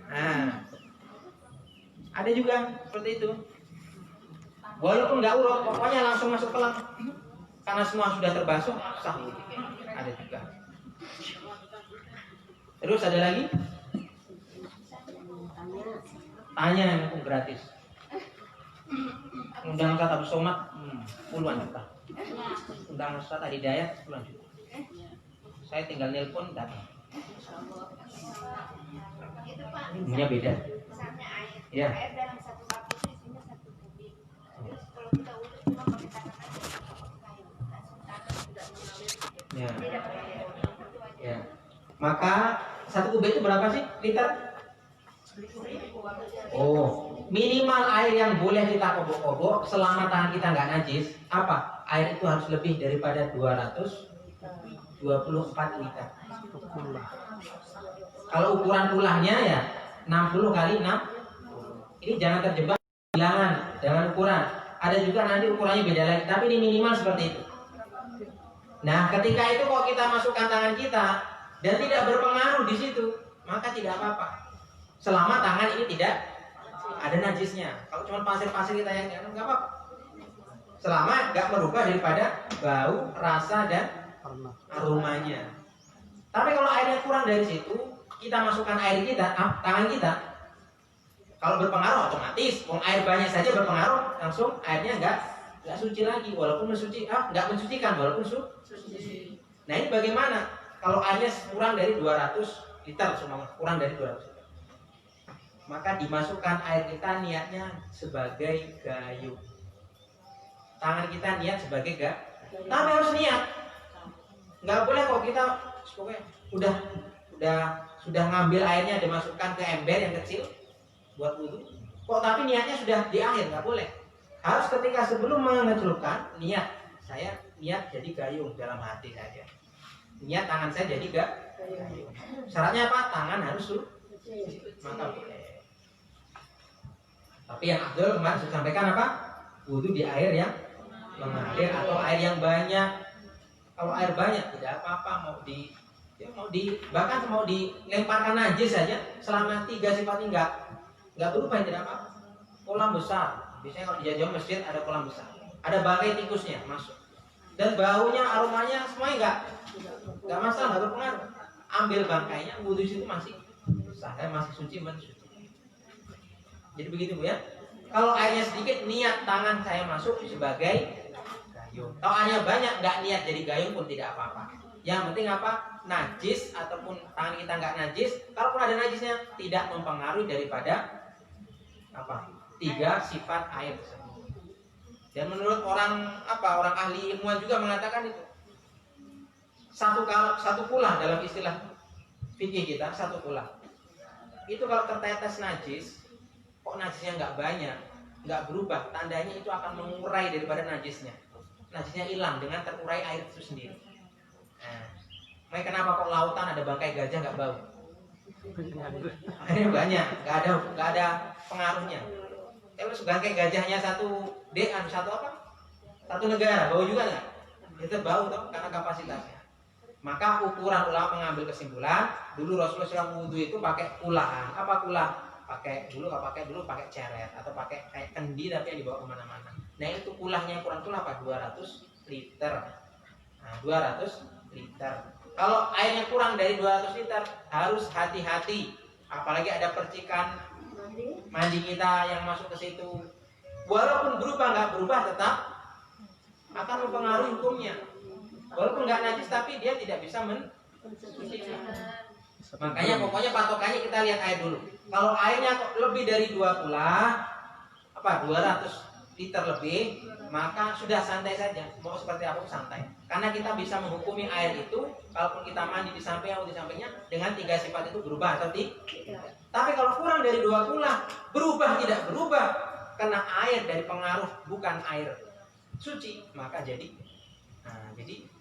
Nah, ada juga seperti itu. Walaupun nggak urut, pokoknya langsung masuk kolam karena semua sudah terbasuh sah wudhu. Ada juga. Terus ada lagi? Tanya yang aku gratis. Undang Ustaz Abu Somad puluhan juta. Undang Ustaz Adi Dayat puluhan juta. Saya tinggal nelpon datang. Ilmunya beda. Misalnya air. Ya. Air dalam satu cup itu isinya 1 kubik. Terus kalau kita urut cuma pakai tangan aja, nggak pakai kayu. Langsung tangan sudah mengalir. Ya. Tidak pakai air. Itu aja. Ya. Maka 1 kubik itu berapa sih liter? Oh, minimal air yang boleh kita obok-obok selama tangan kita nggak najis, apa? Air itu harus lebih daripada 224 liter. Kalau ukuran tulahnya ya 60 kali 6. Ini jangan terjebak bilangan, jangan ukuran. Ada juga nanti ukurannya beda lagi, tapi ini minimal seperti itu. Nah, ketika itu kok kita masukkan tangan kita dan tidak berpengaruh di situ, maka tidak apa-apa. Selama tangan ini tidak ada najisnya. Kalau cuma pasir-pasir kita yang nggak apa-apa. Selama nggak merubah daripada bau, rasa dan aromanya. Tapi kalau airnya kurang dari situ, kita masukkan air kita, tangan kita. Kalau berpengaruh otomatis, kalau air banyak saja berpengaruh, langsung airnya nggak suci lagi. Walaupun nggak mensucikan, walaupun suci. Nah ini bagaimana? Kalau airnya kurang dari 200 liter, kurang dari 200 liter. Maka dimasukkan air kita niatnya sebagai gayung. Tangan kita niat sebagai gayung. Tapi harus niat. Nggak boleh kok kita pokoknya sudah ngambil airnya dimasukkan ke ember yang kecil buat wudhu. Kok tapi niatnya sudah di akhir, nggak boleh. Harus ketika sebelum mengecelupkan niat. Saya niat jadi gayung dalam hati saja. Niat tangan saya jadi gayung. Syaratnya apa? Tangan harus suci. Maka boleh. Tapi yang afdal kemarin saya sampaikan apa? Wudhu di air yang mengalir atau air yang banyak. Kalau air banyak tidak apa-apa, bahkan mau dilemparkan najis saja selama 3 sifatnya nggak berubah, tidak apa-apa. Kolam besar, biasanya kalau di jauh masjid ada kolam besar, ada bangkai tikusnya masuk, dan baunya, aromanya semuanya nggak masalah, nggak berpengaruh. Ambil bangkainya, wudhu situ masih sah, masih suci, mensuci. Jadi begitu Bu ya. Kalau airnya sedikit, niat tangan saya masuk sebagai gayung. Kalau airnya banyak, nggak niat jadi gayung pun tidak apa-apa. Yang penting apa? Najis ataupun tangan kita nggak najis, kalaupun ada najisnya tidak mempengaruhi daripada apa? 3 sifat air tersebut. Dan menurut orang ahli ilmuwan juga mengatakan itu. Satu kulah dalam istilah fikih kita, satu kulah. Itu kalau tertetes najis, kok najisnya nggak banyak, nggak berubah, tandanya itu akan mengurai daripada najisnya. Najisnya hilang dengan terurai air itu sendiri. Nah, makanya kenapa kok lautan ada bangkai gajah nggak bau? Airnya banyak, nggak ada pengaruhnya. Terus bangkai gajahnya satu negara, bau juga nggak? Itu bau toh, karena kapasitasnya. Maka ukuran ulama mengambil kesimpulan, dulu Rasulullah SAW wudhu itu pakai kulah. Apa kulah? Pakai ceret atau pakai kayak kendi tapi yang dibawa kemana-mana. Nah itu kulahnya, ukuran kulah apa? 200 liter. Nah 200 liter. Kalau airnya kurang dari 200 liter harus hati-hati. Apalagi ada percikan mandi kita yang masuk ke situ. Walaupun berubah nggak berubah tetap akan mempengaruhi hukumnya. Walaupun nggak najis tapi dia tidak bisa mensucikan. Makanya pokoknya patokannya kita lihat air dulu. Kalau airnya lebih dari 200 liter lebih, maka sudah santai saja. Mau seperti apa pun santai. Karena kita bisa menghukumi air itu, kalaupun kita mandi di samping atau di sampingnya, dengan 3 sifat itu berubah atau tidak. Tapi kalau kurang dari 2 kula, berubah tidak berubah, karena air dari pengaruh bukan air suci, maka jadi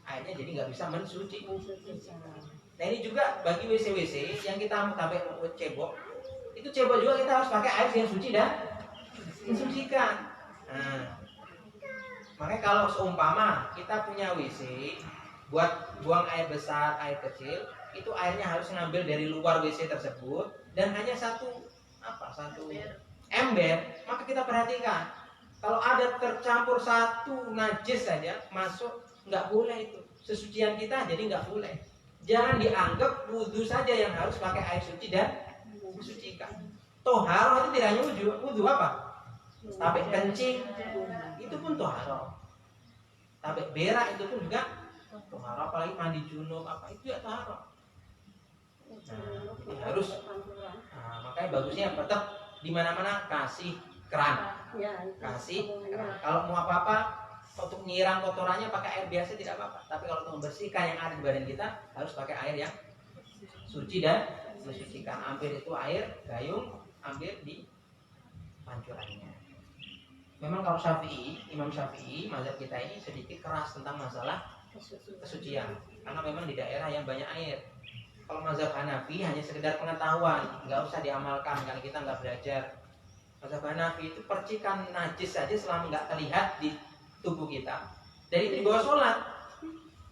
airnya jadi nggak bisa mensuci. Nah ini juga bagi WC yang kita sampai cebok, itu cebok juga kita harus pakai air yang suci dan mensucikan. Nah, makanya kalau seumpama kita punya WC buat buang air besar, air kecil, itu airnya harus ngambil dari luar WC tersebut dan hanya satu ember, maka kita perhatikan kalau ada tercampur satu najis saja masuk, nggak boleh itu. Sesucian kita jadi nggak boleh. Jangan dianggap wudhu saja yang harus pakai air suci dan mensucikan. Toharoh itu tidak hanya wudhu apa? Tapi kencing itu pun toharoh. Tapi berak itu pun juga toharoh, apalagi mandi junub apa itu ya toharoh. Nah, harus. Makanya bagusnya tetap di mana-mana kasih keran. Kasih keran. Kalau mau apa-apa untuk nyiram kotorannya pakai air biasa tidak apa-apa. Tapi kalau untuk membersihkan yang ada di badan kita harus pakai air yang suci dan mensucikan. Ampir itu air gayung, ampir di pancurannya. Memang kalau Imam Syafi'i, mazhab kita ini sedikit keras tentang masalah kesucian. Karena memang di daerah yang banyak air. Kalau mazhab Hanafi hanya sekedar pengetahuan, nggak usah diamalkan karena kita nggak belajar. Mazhab Hanafi itu percikan najis saja selama nggak terlihat di tubuh kita, dari itu dibawa sholat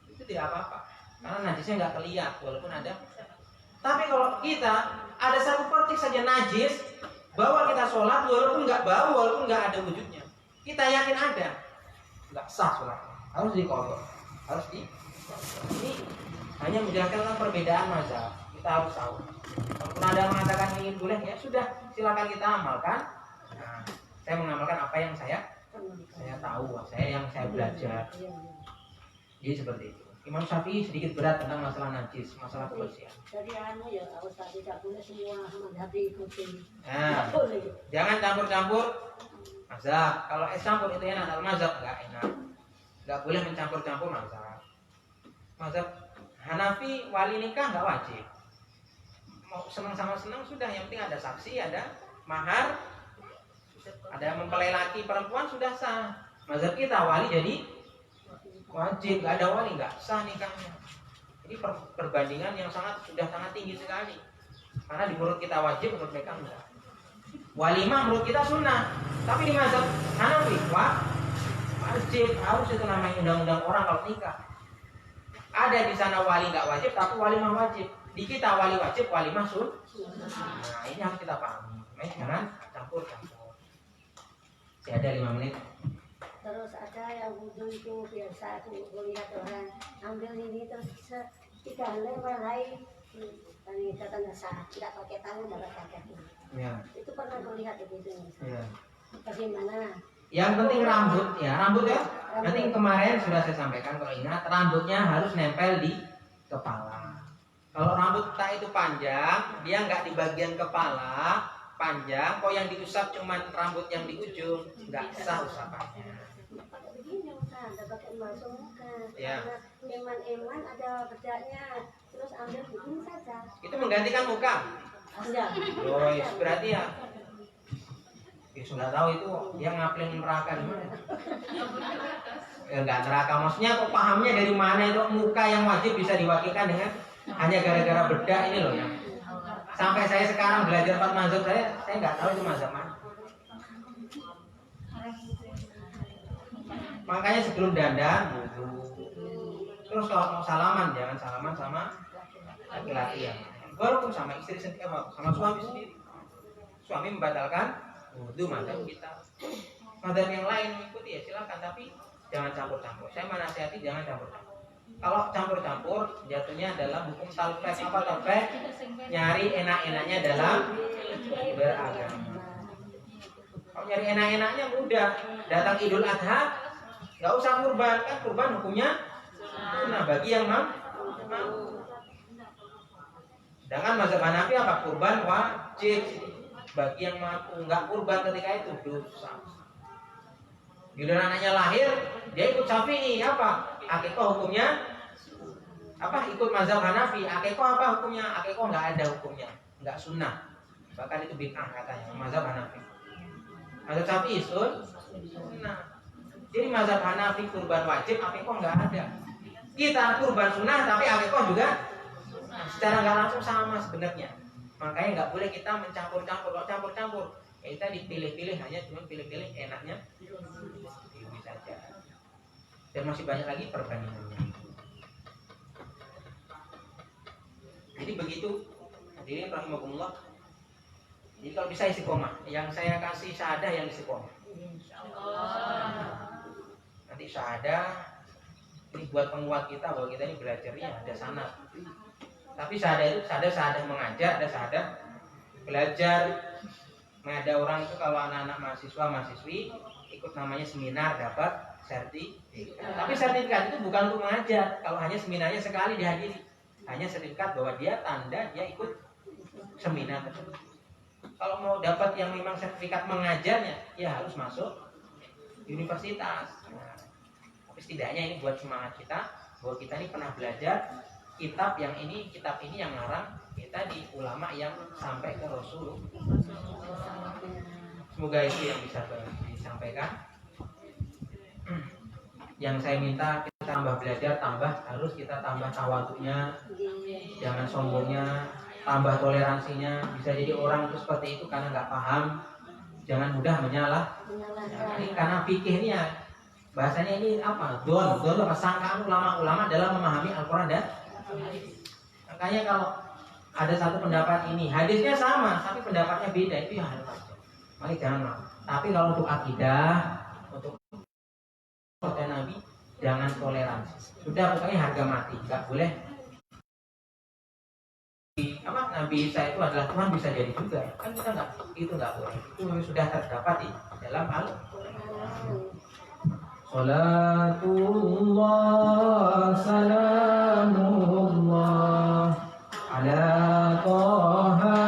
itu tidak apa-apa karena najisnya nggak terlihat walaupun ada. Tapi kalau kita ada satu percik saja najis, bawa kita sholat walaupun nggak bau, walaupun nggak ada wujudnya, kita yakin ada, nggak sah sholatnya, harus dikodok, harus di. Ini hanya menjelaskan tentang perbedaan mazhab. Kita harus tahu. Kalau ada yang mengatakan ini boleh, ya sudah, silakan kita amalkan. Nah, saya mengamalkan apa yang saya tahu, yang saya belajar. Jadi seperti itu. Imam Syafi'i sedikit berat tentang masalah najis, masalah kebersihan. Jadi ya Ustaz, tidak boleh semua mazhab diikuti. Nah, jangan campur-campur mazhab. Kalau campur itu enak, kalau mazhab nggak enak. Nggak boleh mencampur-campur mazhab. Mazhab Hanafi wali nikah nggak wajib. Mau senang sama senang sudah, yang penting ada saksi, ada mahar, ada yang mempelai laki perempuan sudah sah. Mazhab kita wali jadi wajib, nggak ada wali nggak sah nikahnya. Ini perbandingan yang sudah sangat tinggi sekali. Karena di menurut kita wajib, menurut mereka enggak. Walimah menurut kita sunnah, tapi di mazhab Hanafi wajib, harus itu namanya undang-undang orang kalau nikah. Ada di sana wali nggak wajib, tapi walimah wajib. Di kita wali wajib, walimah sunnah. Nah ini harus kita pahami. Jangan campur-campur. Masih ada 5 menit. Terus ada yang wudhu itu biasa aku melihat orang ambil ini terus tidak lewat tadi katanya sah, tidak pakai tangan, tidak pakai kaki. Ya. Itu pernah melihat itu. Ya. Bagaimana? Yang penting rambut ya. Nanti kemarin sudah saya sampaikan, kalau ingat rambutnya harus nempel di kepala. Kalau rambut kita itu panjang, dia nggak di bagian kepala panjang, kok yang diusap cuman rambut yang di ujung, nggak sah usapannya. Begini Ustaz, ada pakai masuk muka. Ya. Karena eman ada bedanya, terus ambil begini saja. Itu menggantikan muka. Iya. Lois, berarti ya. Sudah tahu itu dia ngaplin neraka di mana? Ya enggak neraka, maksudnya kok pahamnya dari mana itu muka yang wajib bisa diwakilkan dengan hanya gara-gara bedak ini loh ya. Sampai saya sekarang belajar 4 mazhab saya enggak tahu itu mazhab mana. Makanya sebelum dandan wudu. Terus kalau mau salaman jangan salaman sama laki-laki ya. Walaupun sama istri sendiri, sama suami sendiri. Suami membatalkan wudu mazhab kita. Mazhab yang lain mengikuti ya silakan, tapi jangan campur-campur. Saya menasihati jangan campur-campur. Kalau campur-campur jatuhnya dalam hukum talfek. Apa talfek? Nyari enak-enaknya dalam beragama. Kalau nyari enak-enaknya mudah. Datang Idul Adha nggak usah kurban, kan kurban hukumnya sunnah bagi yang mampu. Sedangkan mazhab Hanafi apa? Kurban wajib bagi yang mampu. Nggak kurban ketika itu dosa. Bila anaknya lahir, dia ikut Syafi'i apa? Akikoh hukumnya apa? Ikut mazhab Hanafi. Akikoh apa hukumnya? Akikoh nggak ada hukumnya, nggak sunnah. Bahkan itu bid'ah katanya mazhab Hanafi. Mazhab Syafi'i sunnah. Jadi mazhab Hanafi kurban wajib, akikoh nggak ada. Kita kurban sunnah tapi akikoh juga secara nggak langsung sama sebenarnya. Makanya nggak boleh kita mencampur-campur. Kalau campur-campur, ya kita dipilih-pilih, hanya cuma pilih-pilih enaknya pilih saja. Dan masih banyak lagi perbandingannya. Jadi begitu. Hadirin rahimakumullah. Jadi kalau bisa istiqomah, yang saya kasih syahadah yang istiqomah. Nanti syahadah ini buat penguat kita bahwa kita ini belajarnya ada sanad. Tapi syahadah itu syahadah mengajar, ada syahadah belajar. Ada orang itu kalau anak-anak mahasiswi ikut namanya seminar dapat sertifikat. Tapi sertifikat itu bukan untuk mengajar. Kalau hanya seminarnya sekali dihadiri, hanya sertifikat bahwa dia tanda dia ikut seminar tersebut. Kalau mau dapat yang memang sertifikat mengajarnya, ya harus masuk universitas. Nah, tapi setidaknya ini buat semangat kita bahwa kita ini pernah belajar kitab ini yang ngarang kita di ulama yang sampai ke Rasul. Semoga itu yang bisa disampaikan. Yang saya minta kita tambah belajar, harus kita tambah tawaduknya, jangan sombongnya, tambah toleransinya. Bisa jadi orang itu seperti itu karena nggak paham, jangan mudah menyalah. Ini karena fikihnya bahasanya ini apa? Don apa sangkaan ulama-ulama dalam memahami Al-Quran dan makanya kalau ada satu pendapat ini hadisnya sama tapi pendapatnya beda, itu ya harus aja. Makanya jangan mau. Tapi kalau untuk akidah, untuk kata Nabi, jangan toleransi. Sudah pokoknya harga mati, nggak boleh. Nabi Isa itu adalah Tuhan bisa jadi juga. Kan kita nggak boleh. Itu sudah terdapat di dalam Al-Quran. Salatullah salamullah ala Taha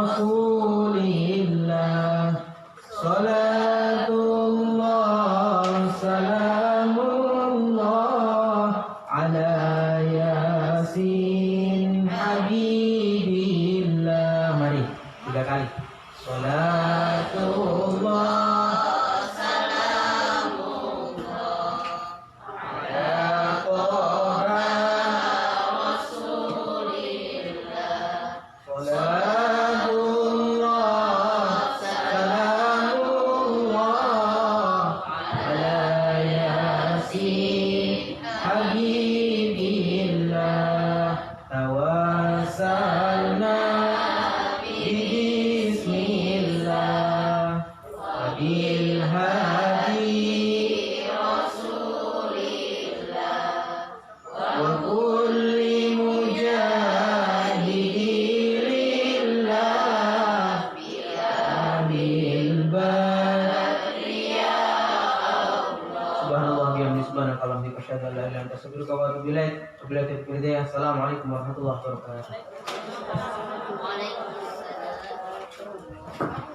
Rasulillah. Salatullah salamullah ala Yasin Habibillah. Mari 3 kali. Salatullah Assalamualaikum warahmatullahi wabarakatuh. Waalaikumsalam.